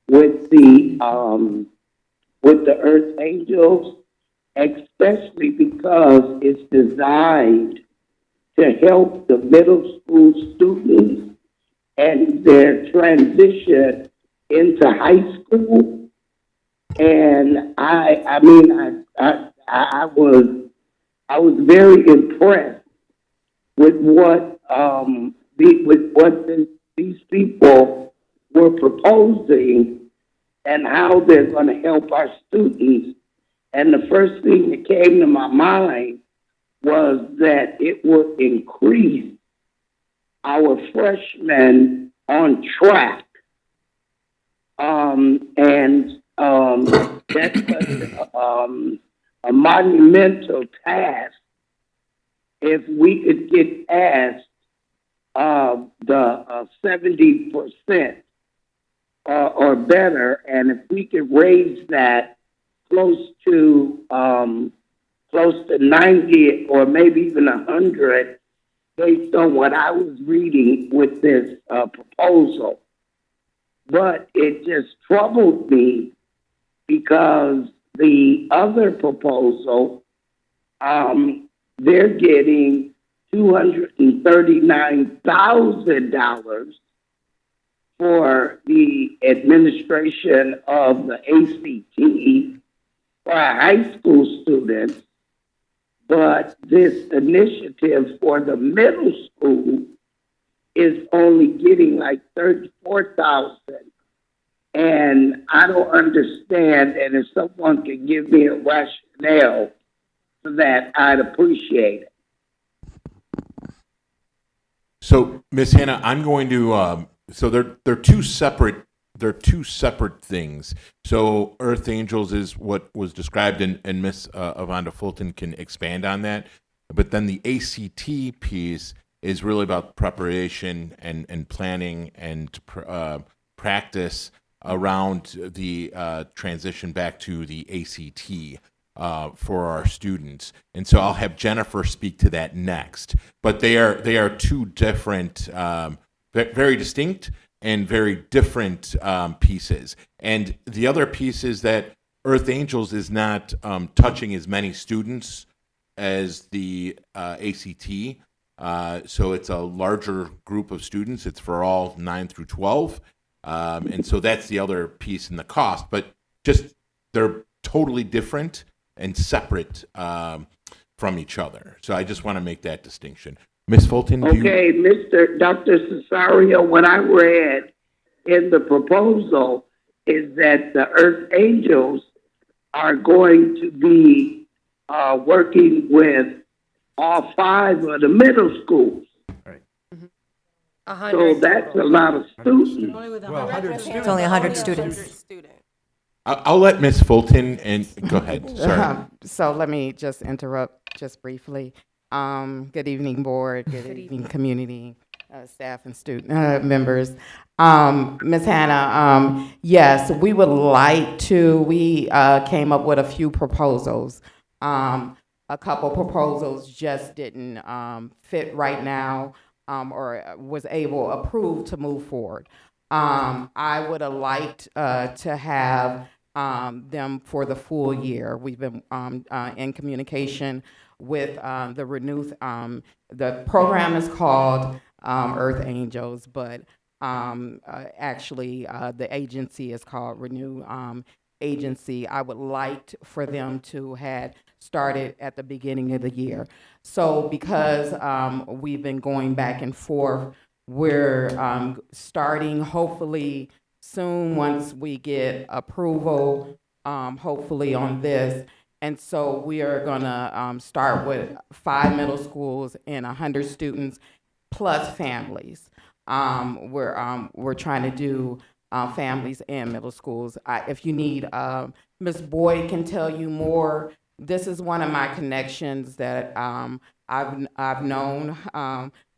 with the Earth Angels, especially because it's designed to help the middle school students and their transition into high school. And I was very impressed with what these people were proposing and how they're going to help our students. And the first thing that came to my mind was that it would increase our freshmen on track. That's a monumental task if we could get past the 70% or better, and if we could raise that close to 90 or maybe even 100, based on what I was reading with this proposal. But it just troubled me because the other proposal, they're getting $239,000 for the administration of the ACT for high school students. But this initiative for the middle school is only getting like $34,000. And I don't understand, and if someone could give me a rationale for that, I'd appreciate it. So, Ms. Hannah, I'm going to, so they're two separate they're two separate things. So Earth Angels is what was described, and Miss Avonda Fulton can expand on that. But then the ACT piece is really about preparation and planning and practice around the transition back to the ACT for our students. And so I'll have Jennifer speak to that next. But they are two different, very distinct and very different pieces. And the other piece is that Earth Angels is not touching as many students as the ACT. So it's a larger group of students. It's for all 9 through 12. And so that's the other piece in the cost. But just they're totally different and separate from each other. So I just want to make that distinction. Ms. Fulton, do you? Okay, Dr. Cesario, what I read in the proposal is that the Earth Angels are going to be working with all 5 of the middle schools. So that's a lot of students. It's only 100 students. I'll let Ms. Fulton, and go ahead. Sorry. So let me just interrupt just briefly. Good evening, board. Good evening, community, staff and student members. Ms. Hannah, yes, we would like to. We came up with a few proposals. A couple proposals just didn't fit right now, or was approved to move forward. I would have liked to have them for the full year. We've been in communication with the Renew. The program is called Earth Angels, but actually the agency is called Renew Agency. I would like for them to had started at the beginning of the year. So because we've been going back and forth, we're starting hopefully soon once we get approval, hopefully on this. And so we are gonna start with 5 middle schools and 100 students plus families. We're trying to do families and middle schools. If you need, Ms. Boyd can tell you more. This is one of my connections that I've known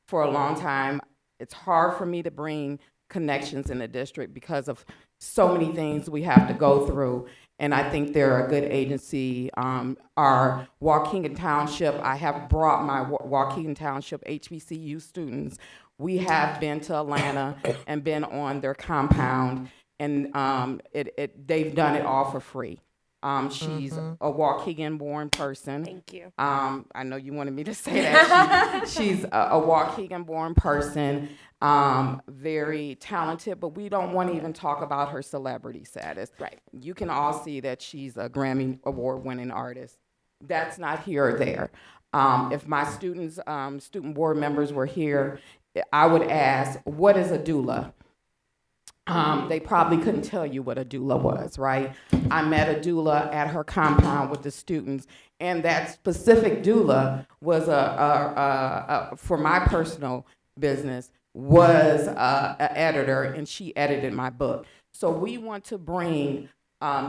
for a long time. It's hard for me to bring connections in the district because of so many things we have to go through. And I think they're a good agency. Our Waukegan Township, I have brought my Waukegan Township HBCU students. We have been to Atlanta and been on their compound, and they've done it all for free. She's a Waukegan-born person. Thank you. I know you wanted me to say that. She's a Waukegan-born person, very talented, but we don't want to even talk about her celebrity status. Right. You can all see that she's a Grammy Award-winning artist. That's not here or there. If my students, student board members were here, I would ask, what is a doula? They probably couldn't tell you what a doula was, right? I met a doula at her compound with the students, and that specific doula was for my personal business, was an editor, and she edited my book. So we want to bring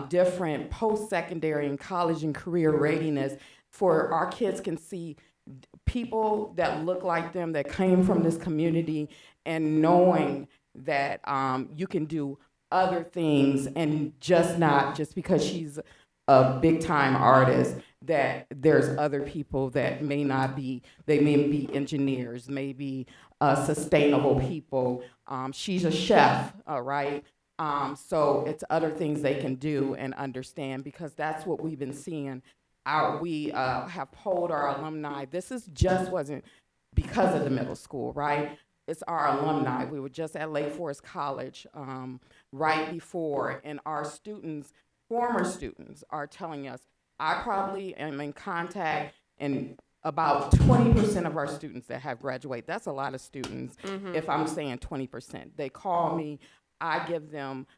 different post-secondary and college and career readiness for our kids can see people that look like them, that came from this community, and knowing that you can do other things and just because she's a big time artist, that there's other people that may not be, they may be engineers, maybe sustainable people. She's a chef, right? So it's other things they can do and understand, because that's what we've been seeing. We have polled our alumni. This wasn't because of the middle school, right? It's our alumni. We were just at Lake Forest College right before, and our students, former students, are telling us, I probably am in contact, and about 20% of our students that have graduated, that's a lot of students, if I'm saying 20%. They call me, I give them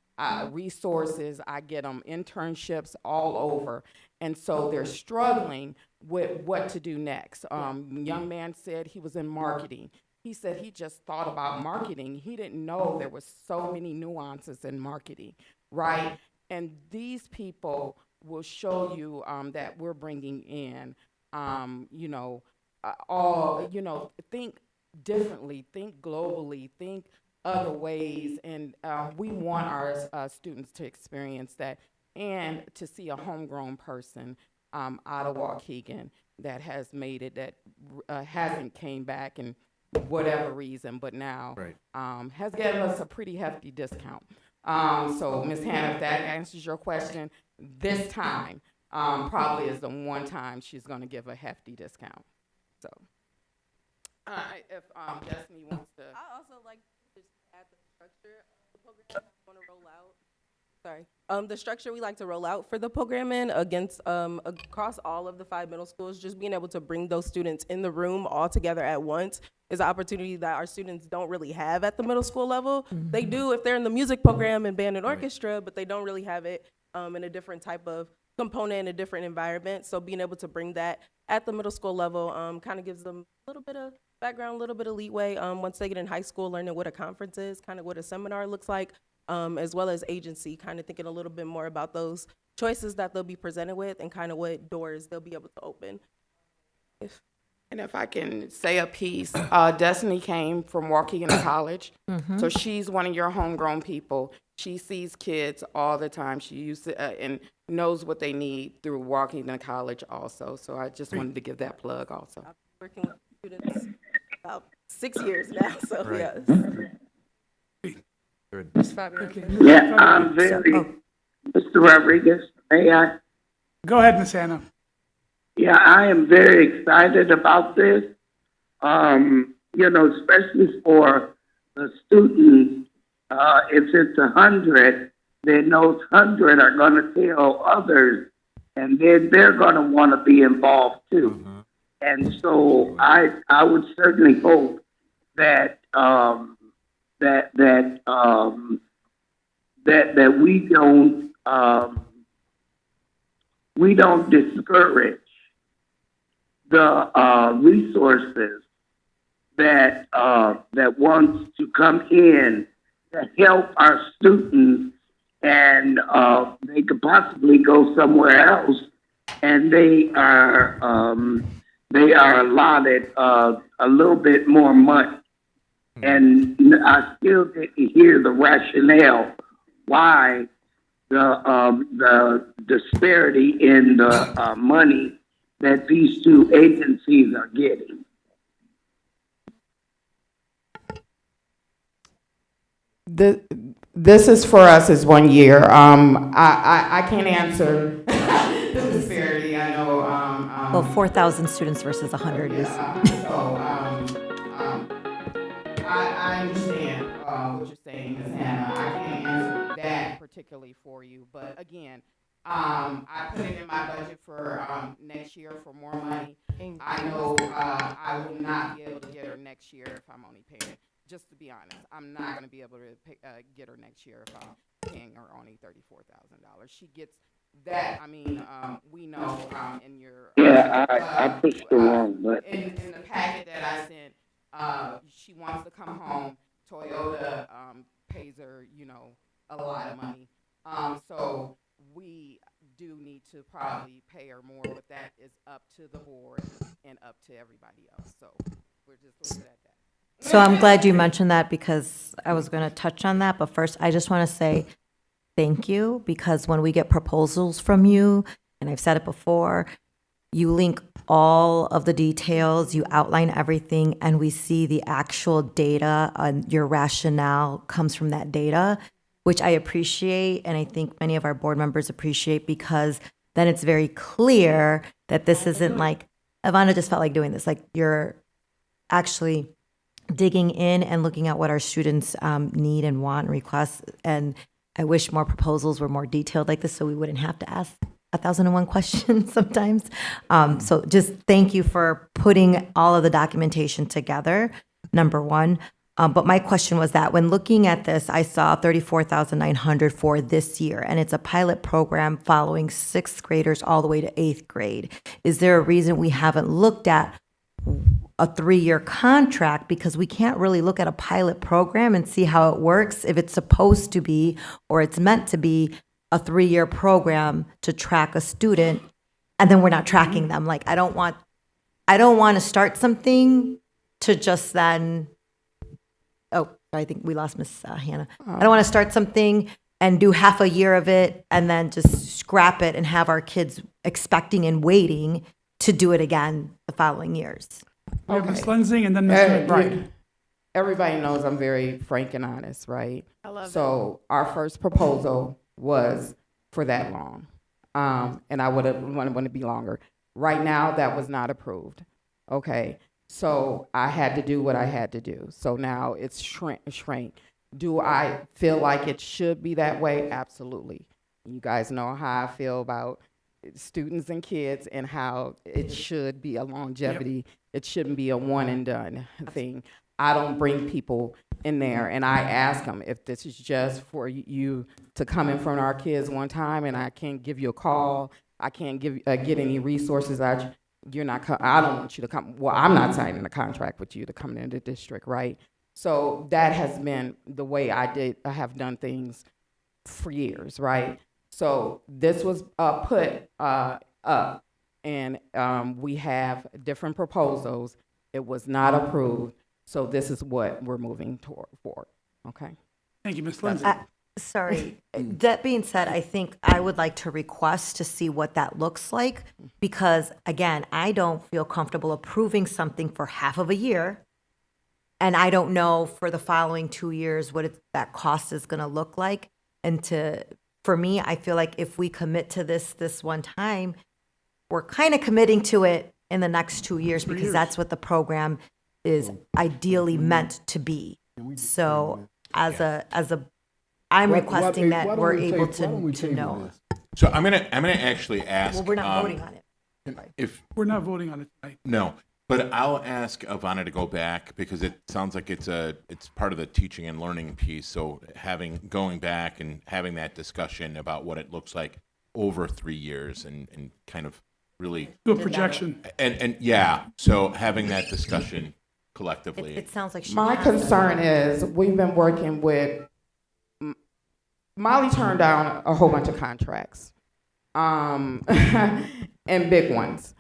resources. I get them internships all over. And so they're struggling with what to do next. Young man said he was in marketing. He said he just thought about marketing. He didn't know there was so many nuances in marketing, right? And these people will show you that we're bringing in, think differently, think globally, think other ways. And we want our students to experience that and to see a homegrown person out of Waukegan that has made it, that hasn't came back and whatever reason, but now has given us a pretty hefty discount. So, Ms. Hannah, if that answers your question, this time probably is the one time she's going to give a hefty discount. So, if Destiny wants to. I also like to just add the structure of the program I want to roll out. Sorry. The structure we like to roll out for the programming against across all of the 5 middle schools, just being able to bring those students in the room all together at once is an opportunity that our students don't really have at the middle school level. They do if they're in the music program and band and orchestra, but they don't really have it in a different type of component in a different environment. So being able to bring that at the middle school level kind of gives them a little bit of background, a little bit of leeway once they get in high school, learning what a conference is, kind of what a seminar looks like. As well as agency, kind of thinking a little bit more about those choices that they'll be presented with and kind of what doors they'll be able to open. And if I can say a piece, Destiny came from Waukegan College, so she's one of your homegrown people. She sees kids all the time. She used to, and knows what they need through Waukegan College also. So I just wanted to give that plug also. I've been working with students about 6 years now, so yes. Yeah, I'm very, Mr. Rodriguez, may I? Go ahead, Ms. Hannah. Yeah, I am very excited about this. Especially for the students, if it's 100, then those 100 are going to tell others, and then they're going to want to be involved too. And so I would certainly hope that that we don't discourage the resources that wants to come in to help our students, and they could possibly go somewhere else, and they are allotted a little bit more money. And I still didn't hear the rationale why the disparity in the money that these two agencies are getting. This is for us is 1 year. I can't answer the disparity. I know. Well, 4,000 students versus 100 is. I understand what you're saying, Ms. Hannah. I can't answer that particularly for you, but again, I put it in my budget for next year for more money. I know I will not be able to get her next year if I'm only paying. Just to be honest, I'm not going to be able to get her next year if I'm paying her only $34,000. She gets that. I mean, we know in your I pushed the wrong button. In the packet that I sent. She wants to come home. Toyota pays her, a lot of money. So we do need to probably pay her more, but that is up to the board and up to everybody else. So we're just looking at that. So I'm glad you mentioned that because I was going to touch on that. But first, I just want to say thank you, because when we get proposals from you, and I've said it before, you link all of the details, you outline everything, and we see the actual data, and your rationale comes from that data, which I appreciate, and I think many of our board members appreciate, because then it's very clear that this isn't like, Ivana just felt like doing this, like you're actually digging in and looking at what our students need and want and request. And I wish more proposals were more detailed like this, so we wouldn't have to ask 1,001 questions sometimes. So just thank you for putting all of the documentation together, number one. But my question was that when looking at this, I saw 34,900 for this year, and it's a pilot program following sixth graders all the way to eighth grade. Is there a reason we haven't looked at a 3-year contract? Because we can't really look at a pilot program and see how it works if it's supposed to be, or it's meant to be, a 3-year program to track a student, and then we're not tracking them. Like, I don't want to start something to just then, oh, I think we lost Miss Hannah. I don't want to start something and do half a year of it and then just scrap it and have our kids expecting and waiting to do it again the following years. We have Ms. Lensing and then Ms. McBride. Everybody knows I'm very frank and honest, right? I love So our first proposal was for that long. And I would have wanted to be longer. Right now, that was not approved. Okay. So I had to do what I had to do. So now it's shrink. Do I feel like it should be that way? Absolutely. You guys know how I feel about students and kids and how it should be a longevity. It shouldn't be a one and done thing. I don't bring people in there and I ask them if this is just for you to come in front of our kids one time and I can't give you a call. I can't get any resources out you. You're not. I don't want you to come. Well, I'm not signing a contract with you to come into the district, right? So that has been the way I have done things for years, right? So this was put up, and we have different proposals. It was not approved, so this is what we're moving forward. Okay. Thank you, Ms. Lindsay. Sorry. That being said, I think I would like to request to see what that looks like, because again, I don't feel comfortable approving something for half of a year. And I don't know for the following 2 years what that cost is going to look like. And for me, I feel like if we commit to this one time, we're kind of committing to it in the next 2 years because that's what the program is ideally meant to be. So I'm requesting that we're able to know. So I'm gonna actually ask. Well, we're not voting on it. If We're not voting on it tonight. no, but I'll ask Ivana to go back because it sounds like it's part of the teaching and learning piece. So going back and having that discussion about what it looks like over 3 years and kind of really Do a projection. and yeah, so having that discussion collectively. It sounds like My concern is we've been working with. Molly turned down a whole bunch of contracts, and big ones.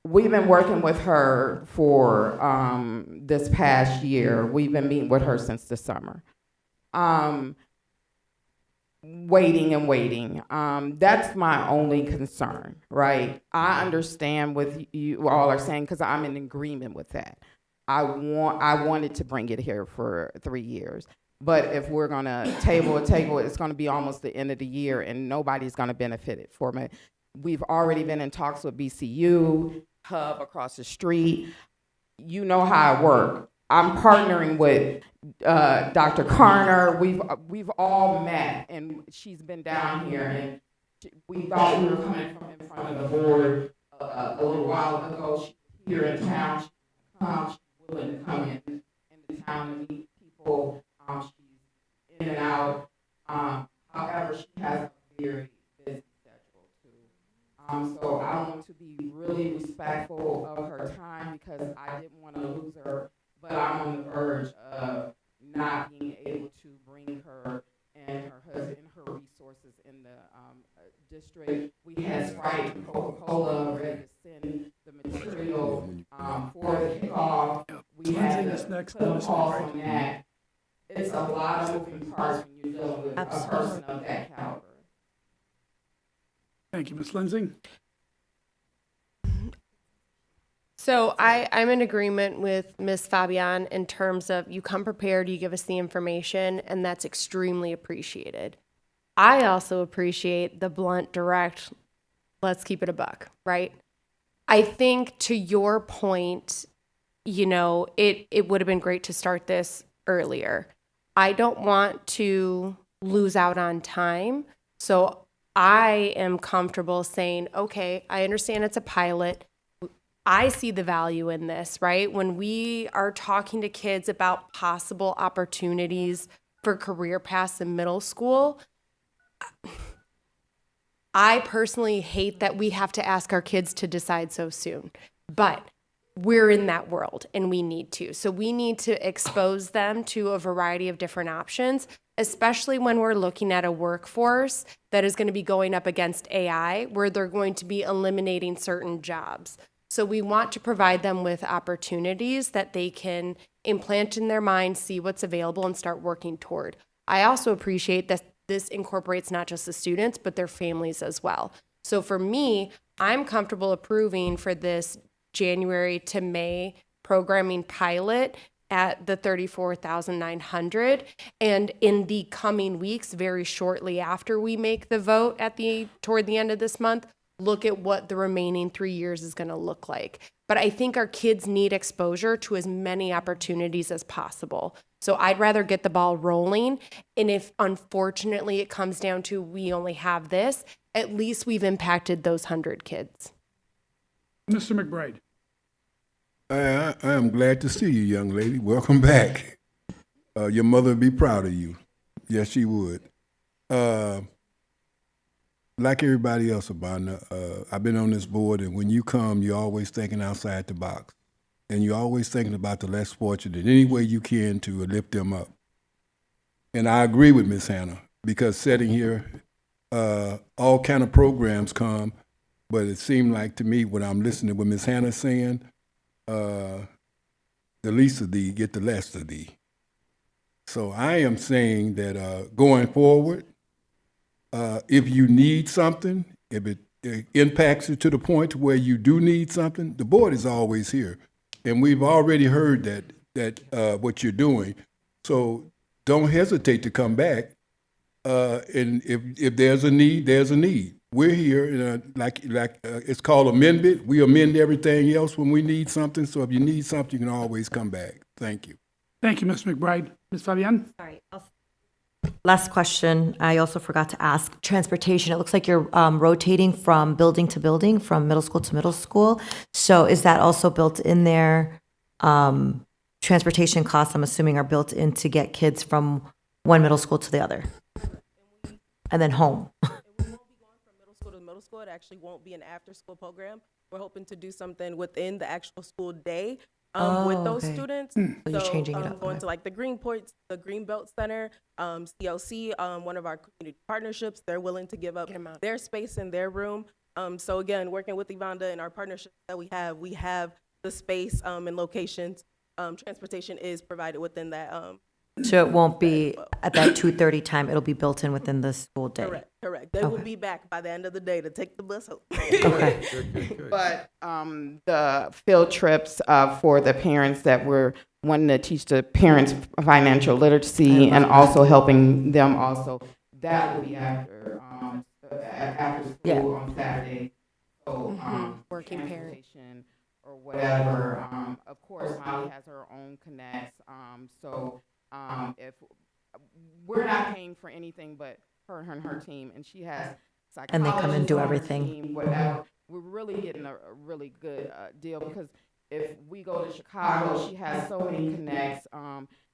We've been working with her for this past year. We've been meeting with her since the summer. Waiting and waiting. That's my only concern, right? I understand what you all are saying because I'm in agreement with that. I wanted to bring it here for 3 years. But if we're going to table it, it's going to be almost the end of the year and nobody's going to benefit from it. We've already been in talks with BCU, Hub across the street. You know how I work. I'm partnering with Dr. Carner. We've all met and she's been down here and we thought we were coming from in front of the board a little while ago. She's here in town. She's willing to come in the town and meet people. She's in and out. However, she has a very busy schedule too. So I want to be really respectful of her time because I didn't want to lose her. But I'm on the verge of not being able to bring her and her husband, her resources in the district. We had Sprite and Coca-Cola ready to send the material for the kickoff. We had to put a pause on that. It's a lot of moving parts when you're dealing with a person of that caliber. Thank you, Ms. Lensing. So I'm in agreement with Ms. Fabian in terms of you come prepared, you give us the information, and that's extremely appreciated. I also appreciate the blunt, direct, let's keep it a buck, right? I think to your point, it would have been great to start this earlier. I don't want to lose out on time. So I am comfortable saying, okay, I understand it's a pilot. I see the value in this, right? When we are talking to kids about possible opportunities for career paths in middle school, I personally hate that we have to ask our kids to decide so soon, but we're in that world and we need to. So we need to expose them to a variety of different options, especially when we're looking at a workforce that is going to be going up against AI, where they're going to be eliminating certain jobs. So we want to provide them with opportunities that they can implant in their mind, see what's available, and start working toward. I also appreciate that this incorporates not just the students, but their families as well. So for me, I'm comfortable approving for this January to May programming pilot at the $34,900. And in the coming weeks, very shortly after we make the vote toward the end of this month, look at what the remaining 3 years is going to look like. But I think our kids need exposure to as many opportunities as possible. So I'd rather get the ball rolling. And if unfortunately it comes down to we only have this, at least we've impacted those 100 kids. Mr. McBride. I am glad to see you, young lady. Welcome back. Your mother would be proud of you. Yes, she would. Like everybody else, Abana, I've been on this board, and when you come, you're always thinking outside the box. And you're always thinking about the less fortunate any way you can to lift them up. And I agree with Ms. Hannah, because sitting here, all kind of programs come, but it seemed like to me when I'm listening to what Ms. Hannah's saying, the least of thee get the less of thee. So I am saying that going forward, if you need something, if it impacts you to the point where you do need something, the board is always here. And we've already heard that what you're doing. So don't hesitate to come back. And if there's a need, there's a need. We're here, it's called amendment. We amend everything else when we need something. So if you need something, you can always come back. Thank you. Thank you, Ms. McBride. Ms. Fabian? Sorry. Last question. I also forgot to ask. Transportation. It looks like you're rotating from building to building, from middle school to middle school. So is that also built in there? Transportation costs, I'm assuming, are built in to get kids from one middle school to the other, and then home. Middle school, it actually won't be an after-school program. We're hoping to do something within the actual school day with those students. So you're changing it up. Going to like the Greenport, the Greenbelt Center, CLC, one of our community partnerships. They're willing to give up their space in their room. So again, working with Evanda and our partnerships that we have the space and locations. Transportation is provided within that. So it won't be at that 2:30 time. It'll be built in within the school day. Correct. They will be back by the end of the day to take the bus home. But the field trips for the parents that we're wanting to teach the parents financial literacy and also helping them also, that will be after school on Saturday. So working parent or whatever. Of course, Molly has her own connects. So if we're not paying for anything but her and her team, and she has psychologists And they come and do on her everything. team, whatever, we're really getting a really good deal, because if we go to Chicago, she has so many connects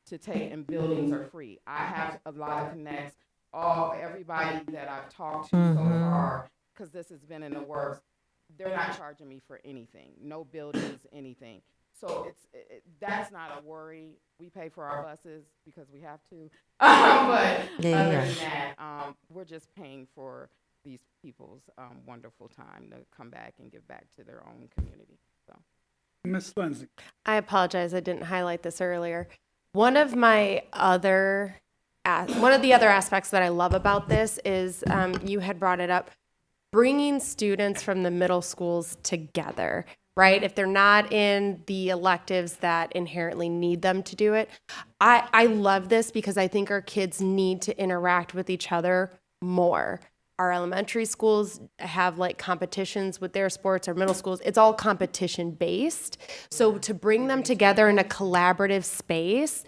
to take, and buildings are free. I have a lot of connects. Everybody that I've talked to so far, because this has been in the works, they're not charging me for anything, no buildings, anything. So that's not a worry. We pay for our buses because we have to. But other than that, we're just paying for these people's wonderful time to come back and give back to their own community. So, Ms. Lindsay. I apologize, I didn't highlight this earlier. One of the other aspects that I love about this is, you had brought it up, bringing students from the middle schools together, right? If they're not in the electives that inherently need them to do it. I love this because I think our kids need to interact with each other more. Our elementary schools have like competitions with their sports, our middle schools, it's all competition based. So to bring them together in a collaborative space,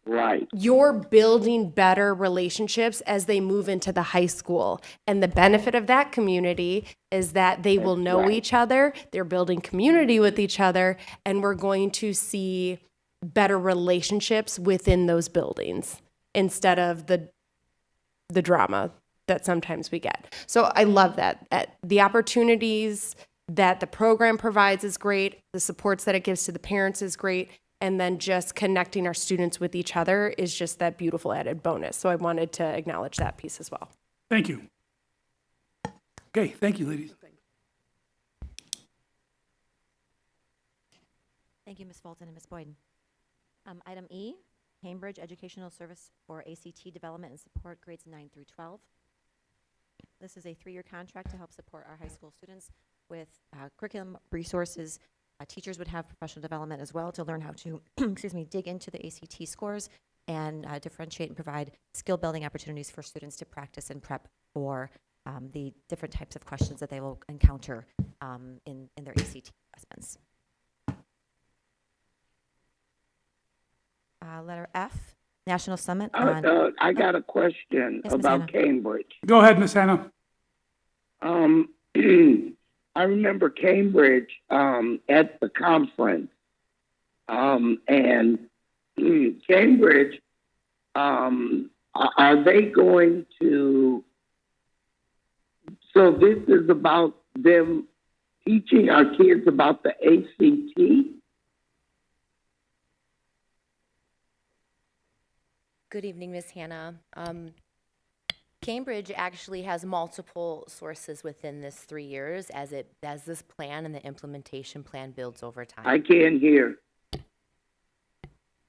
Right. you're building better relationships as they move into the high school. And the benefit of that community is that they will know right. each other, they're building community with each other, and we're going to see better relationships within those buildings instead of the drama that sometimes we get. So I love that. The opportunities that the program provides is great. The supports that it gives to the parents is great. And then just connecting our students with each other is just that beautiful added bonus. So I wanted to acknowledge that piece as well. Thank you. Okay, thank you, ladies. Thank you, Ms. Fulton and Ms. Boyden. Item E, Cambridge Educational Service for ACT Development and Support grades 9 through 12. This is a 3-year contract to help support our high school students with curriculum resources. Teachers would have professional development as well to learn how to, excuse me, dig into the ACT scores and differentiate and provide skill building opportunities for students to practice and prep for the different types of questions that they will encounter in their ACT assessments. Letter F, National Summit on... I got a question Yes, Ms. about Hannah. Cambridge. Go ahead, Ms. Hannah. I remember Cambridge at the conference, and Cambridge, are they going to, so this is about them teaching our kids about the ACT? Good evening, Ms. Hannah. Cambridge actually has multiple sources within this 3 years as this plan and the implementation plan builds over time. I can't hear.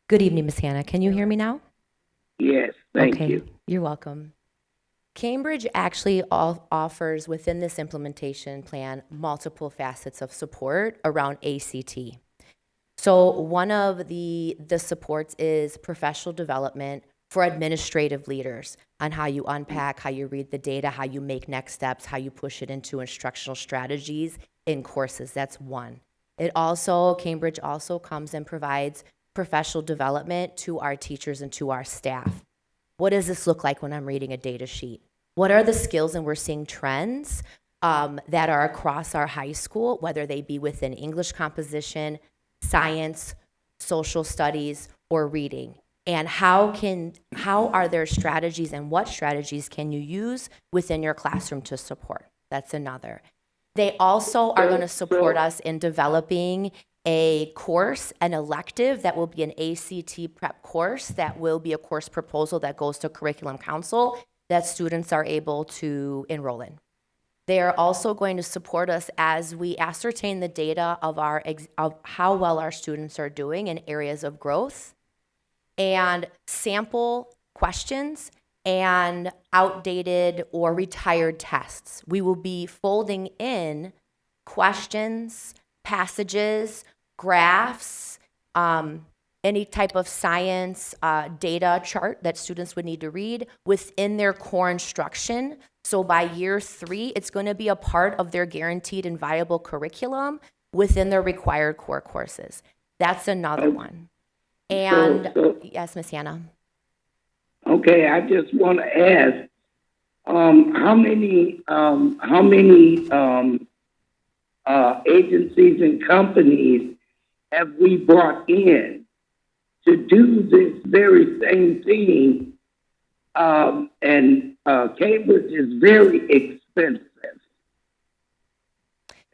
Good evening, Ms. Hannah. Can you hear me now? Yes, thank Okay, you. you're welcome. Cambridge actually offers within this implementation plan multiple facets of support around ACT. So one of the supports is professional development for administrative leaders on how you unpack, how you read the data, how you make next steps, how you push it into instructional strategies in courses. That's one. Cambridge also comes and provides professional development to our teachers and to our staff. What does this look like when I'm reading a data sheet? What are the skills, and we're seeing trends that are across our high school, whether they be within English composition, science, social studies, or reading? And how are there strategies, and what strategies can you use within your classroom to support? That's another. They also are going to support us in developing a course, an elective that will be an ACT prep course that will be a course proposal that goes to Curriculum Council that students are able to enroll in. They are also going to support us as we ascertain the data of how well our students are doing in areas of growth and sample questions and outdated or retired tests. We will be folding in questions, passages, graphs, any type of science data chart that students would need to read within their core instruction. So by year 3, it's going to be a part of their guaranteed and viable curriculum within their required core courses. That's another one. And yes, Ms. Hannah. Okay, I just want to ask, how many agencies and companies have we brought in to do this very same thing? Cambridge is very expensive.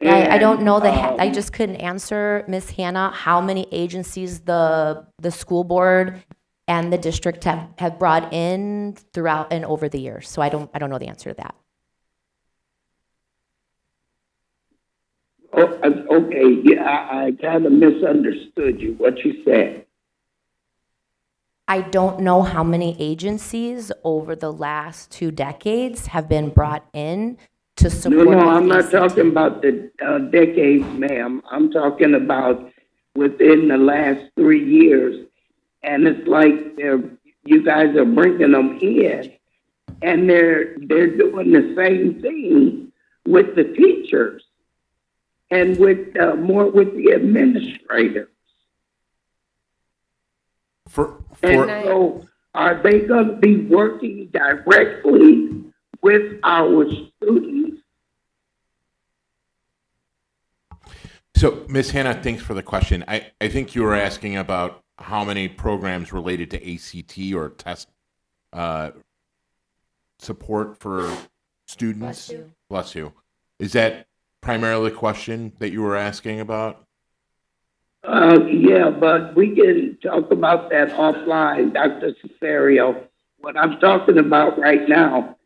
I don't know I just couldn't answer, Ms. Hannah, how many agencies the school board and the district have brought in throughout and over the years. So I don't know the answer to that. Okay, yeah, I kind of misunderstood you, what you said. I don't know how many agencies over the last 2 decades have been brought in to support. No, I'm not talking about the decades, ma'am. I'm talking about within the last 3 years. And it's like you guys are bringing them in, and they're doing the same thing with the teachers and with more with the administrators. And so are they going to be working directly with our students? So, Ms. Hannah, thanks for the question. I think you were asking about how many programs related to ACT or test support for students. Bless you. Bless you. Is that primarily the question that you were asking about? Yeah, but we can talk about that offline, Dr. Cesario. What I'm talking about right now,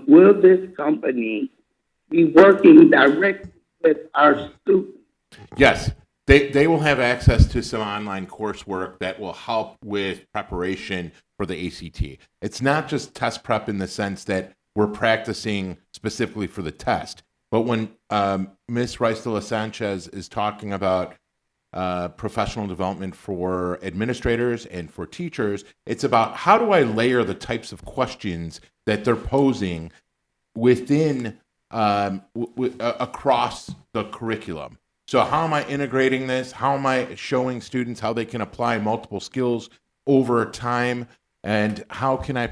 will this company be working directly with our students? Yes. They will have access to some online coursework that will help with preparation for the ACT. It's not just test prep in the sense that we're practicing specifically for the test, but when Ms. Rice de la Sanchez is talking about professional development for administrators and for teachers, it's about how do I layer the types of questions that they're posing within across the curriculum. So how am I integrating this? How am I showing students how they can apply multiple skills over time? And how can I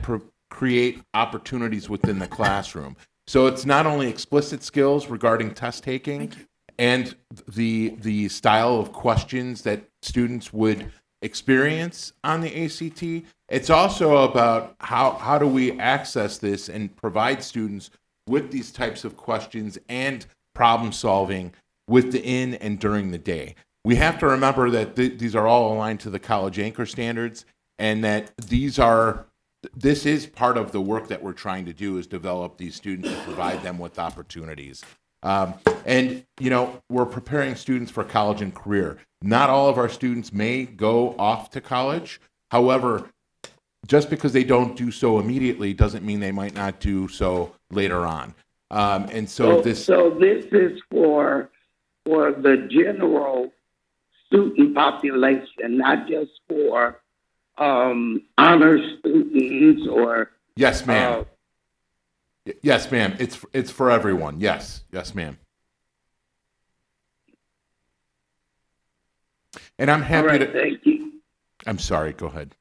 create opportunities within the classroom? So it's not only explicit skills regarding test taking and the style of questions that students would experience on the ACT. It's also about how do we access this and provide students with these types of questions and problem solving within and during the day. We have to remember that these are all aligned to the college anchor standards, and that this is part of the work that we're trying to do, is develop these students and provide them with opportunities. And, we're preparing students for college and career. Not all of our students may go off to college. However, just because they don't do so immediately doesn't mean they might not do so later on. So this is for the general student population, not just for honor students or. Yes, ma'am. Yes, ma'am. It's for everyone. Yes, ma'am. And I'm happy All right, thank you. I'm sorry. Go ahead.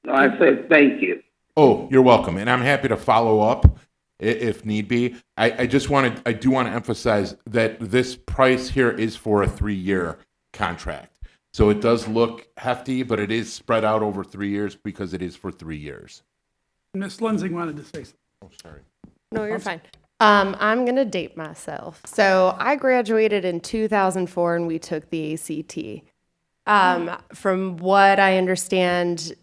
No, I said thank you. Oh, you're welcome. And I'm happy to follow up if need be. I do want to emphasize that this price here is for a 3-year contract. So it does look hefty, but it is spread out over 3 years because it is for 3 years. Ms. Lensing wanted to say something. Oh, sorry. No, you're fine. I'm going to date myself. So I graduated in 2004 and we took the ACT. From what I understand,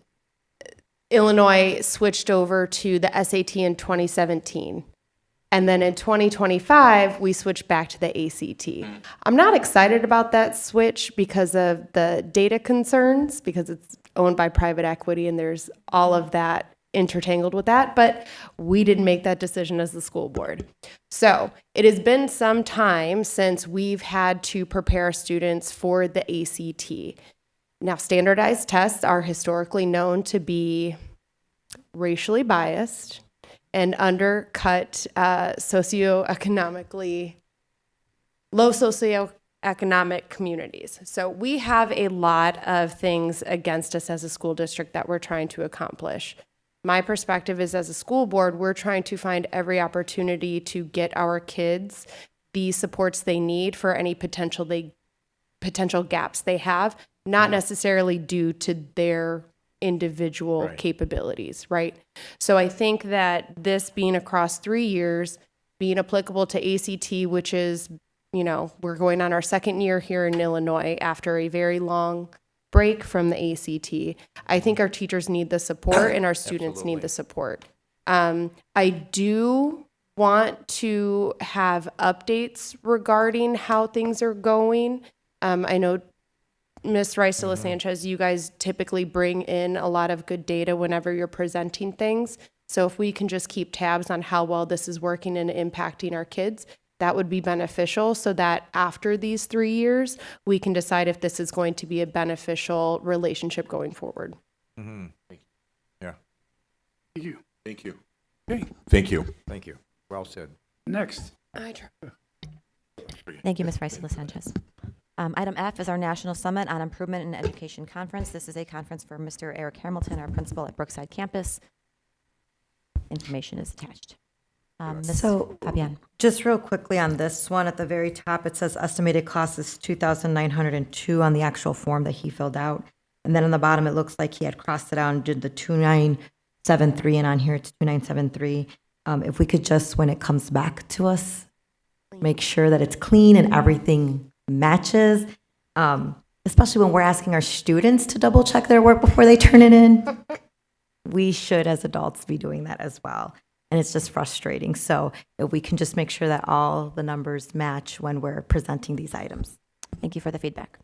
Illinois switched over to the SAT in 2017. And then in 2025, we switched back to the ACT. I'm not excited about that switch because of the data concerns, because it's owned by private equity and there's all of that intertangled with that, but we didn't make that decision as the school board. So it has been some time since we've had to prepare students for the ACT. Now, standardized tests are historically known to be racially biased and undercut low socioeconomic communities. So we have a lot of things against us as a school district that we're trying to accomplish. My perspective is, as a school board, we're trying to find every opportunity to get our kids the supports they need for any potential gaps they have, not necessarily due to their individual capabilities, right? So I think that this being across 3 years, being applicable to ACT, which is, we're going on our second year here in Illinois after a very long break from the ACT. I think our teachers need the support and our students need the support. I do want to have updates regarding how things are going. I know Ms. Rice de la Sanchez, you guys typically bring in a lot of good data whenever you're presenting things. So if we can just keep tabs on how well this is working and impacting our kids, that would be beneficial, so that after these 3 years, we can decide if this is going to be a beneficial relationship going forward. Mm-hmm. Yeah. Thank you. Thank you. Okay, Thank you. Thank you. Well said. next. Thank you, Ms. Rice Sanchez. Item F is our National Summit on Improvement in Education Conference. This is a conference for Mr. Eric Hamilton, our principal at Brookside Campus. Information is attached. Ms. So, Fabian. just real quickly on this one, at the very top, it says estimated cost is $2,902 on the actual form that he filled out. And then on the bottom, it looks like he had crossed it out and did the 2973, and on here it's 2973. If we could just, when it comes back to us, make sure that it's clean and everything matches, especially when we're asking our students to double check their work before they turn it in. We should, as adults, be doing that as well. And it's just frustrating. So if we can just make sure that all the numbers match when we're presenting these items. Thank you for the feedback.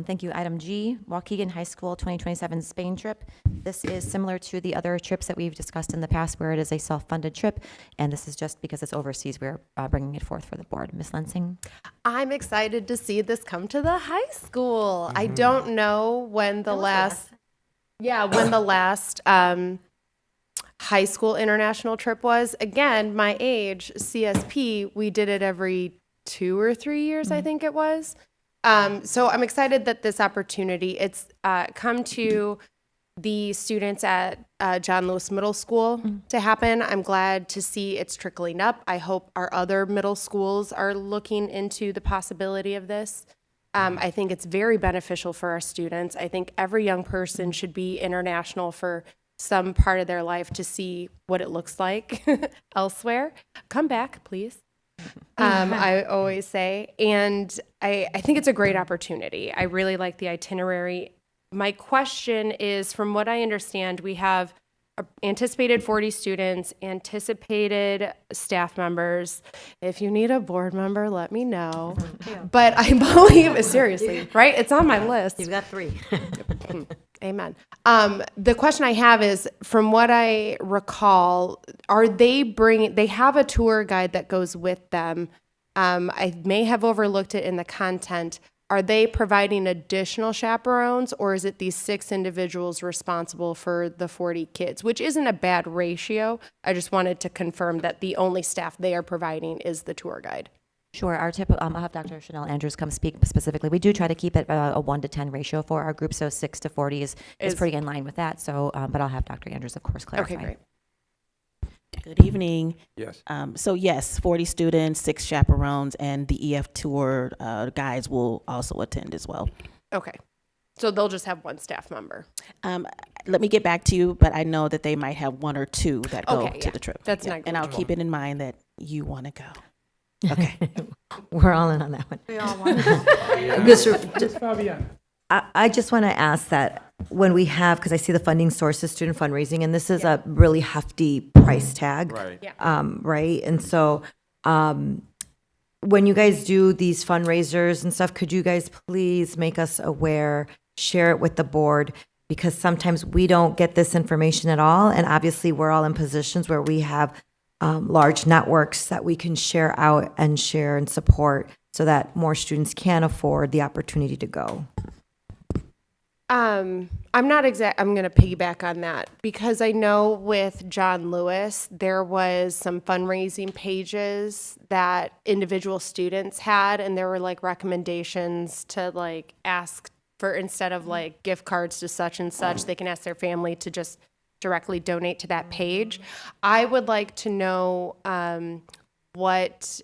Thank you. Item G, Waukegan High School 2027 Spain trip. This is similar to the other trips that we've discussed in the past where it is a self-funded trip, and this is just because it's overseas, we're bringing it forth for the board. Ms. Lensing? I'm excited to see this come to the high school. I don't know when the last high school international trip was. Again, my age, CSP, we did it every 2 or 3 years, I think it was. So I'm excited that this opportunity, it's come to the students at John Lewis Middle School to happen. I'm glad to see it's trickling up. I hope our other middle schools are looking into the possibility of this. I think it's very beneficial for our students. I think every young person should be international for some part of their life to see what it looks like elsewhere. Come back, please. I always say, and I think it's a great opportunity. I really like the itinerary. My question is, from what I understand, we have anticipated 40 students, anticipated staff members. If you need a board member, let me know. But I believe, seriously, right? It's on my list. You've got 3. Amen. The question I have is, from what I recall, they have a tour guide that goes with them. I may have overlooked it in the content. Are they providing additional chaperones, or is it these 6 individuals responsible for the 40 kids, which isn't a bad ratio? I just wanted to confirm that the only staff they are providing is the tour guide. Sure. Our tip, I'll have Dr. Chanel Andrews come speak specifically. We do try to keep it a 1-to-10 ratio for our group, so 6 to 40 is pretty in line with that. So, but I'll have Dr. Andrews, of course, clarify. Okay, great. Good evening. Yes. So yes, 40 students, 6 chaperones, and the EF tour guides will also attend as well. Okay. So they'll just have 1 staff member. Let me get back to you, but I know that they might have 1 or 2 that go to the trip. That's Yeah, and I'll keep it in mind that you want to go. Okay. We're all in on that one. We all want Ms. Fabian. I just want to ask that when we have, because I see the funding sources, student fundraising, and this is a really hefty price tag. Right. Right? And so when you guys do these fundraisers and stuff, could you guys please make us aware, share it with the board? Because sometimes we don't get this information at all. And obviously, we're all in positions where we have large networks that we can share out and share and support so that more students can afford the opportunity to go. I'm going to piggyback on that because I know with John Lewis, there was some fundraising pages that individual students had, and there were like recommendations to like ask for, instead of like gift cards to such and such, they can ask their family to just directly donate to that page. I would like to know what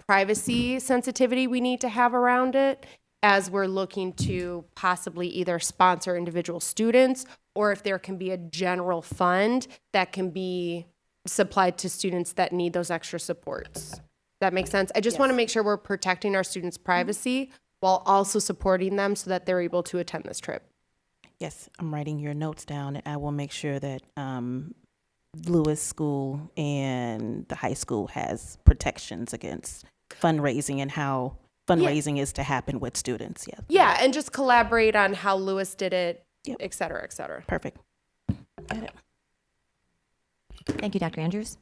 privacy sensitivity we need to have around it as we're looking to possibly either sponsor individual students or if there can be a general fund that can be supplied to students that need those extra supports. That makes sense? I just want to make sure we're protecting our students' privacy while also supporting them so that they're able to attend this trip. Yes, I'm writing your notes down, and I will make sure that Lewis School and the high school has protections against fundraising and how fundraising is to happen with students. Yeah. Yeah, and just collaborate on how Lewis did it, et cetera, et cetera. Perfect. Got it. Thank you, Dr. Andrews.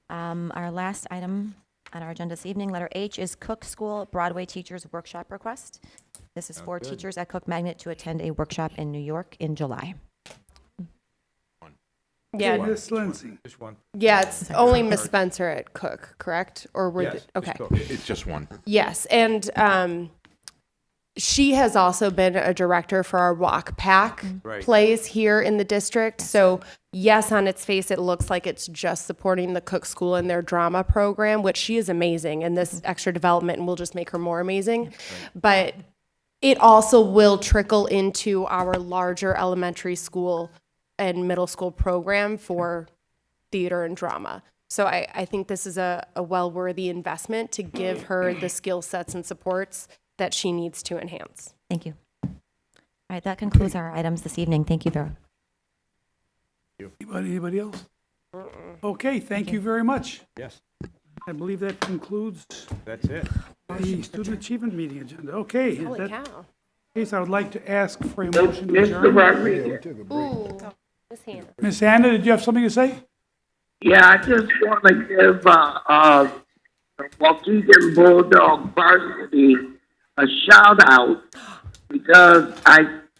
Our last item on our agenda this evening, letter H, is Cook School Broadway Teachers Workshop Request. This is for teachers at Cook Magnet to attend a workshop in New York in July. Yeah. Ms. Lindsay. Yeah, it's only Miss Spencer at Cook, correct? Or were okay. It's just one. Yes, and she has also been a director for our Walk Pack plays here in the district. So yes, on its face, it looks like it's just supporting the Cook School and their drama program, which she is amazing, and this extra development will just make her more amazing. But it also will trickle into our larger elementary school and middle school program for theater and drama. So I think this is a well-worthy investment to give her the skill sets and supports that she needs to enhance. Thank you. All right, that concludes our items this evening. Thank you, Vera. Anybody else? Okay, thank you very much. Yes, I believe that concludes that's it. the student achievement meeting agenda. Okay. in Holy that cow. case, I would like to ask for a motion to Mr. adjourn. Rodriguez. Ooh, Miss Hannah. Ms. Hannah, did you have something to say? Yeah, I just want to give the Waukegan Bulldog varsity a shout out because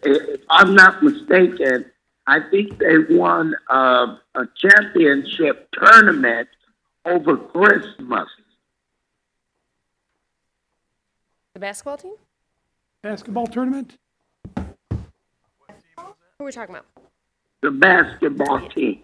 if I'm not mistaken, I think they won a championship tournament over Christmas. The basketball team? Basketball tournament? Who are we talking about? The basketball team.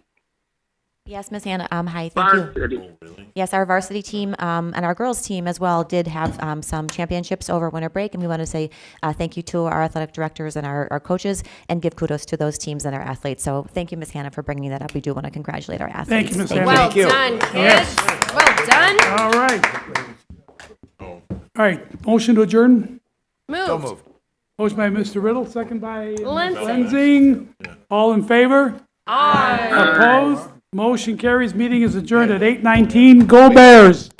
Yes, Ms. Hannah. Hi, thank you. Varsity. Yes, our varsity team and our girls team as well did have some championships over winter break, and we want to say thank you to our athletic directors and our coaches, and give kudos to those teams and our athletes. So thank you, Ms. Hannah, for bringing that up. We do want to congratulate our athletes. Thank you, Ms. Hannah. Well done, kids. Well done. All right. All right, motion to adjourn. Moved. Motion by Mr. Riddle, second by Ms. Lindsay. Lensing. All in favor? Aye. Opposed? Motion carries. Meeting is adjourned at 8:19. Go Bears!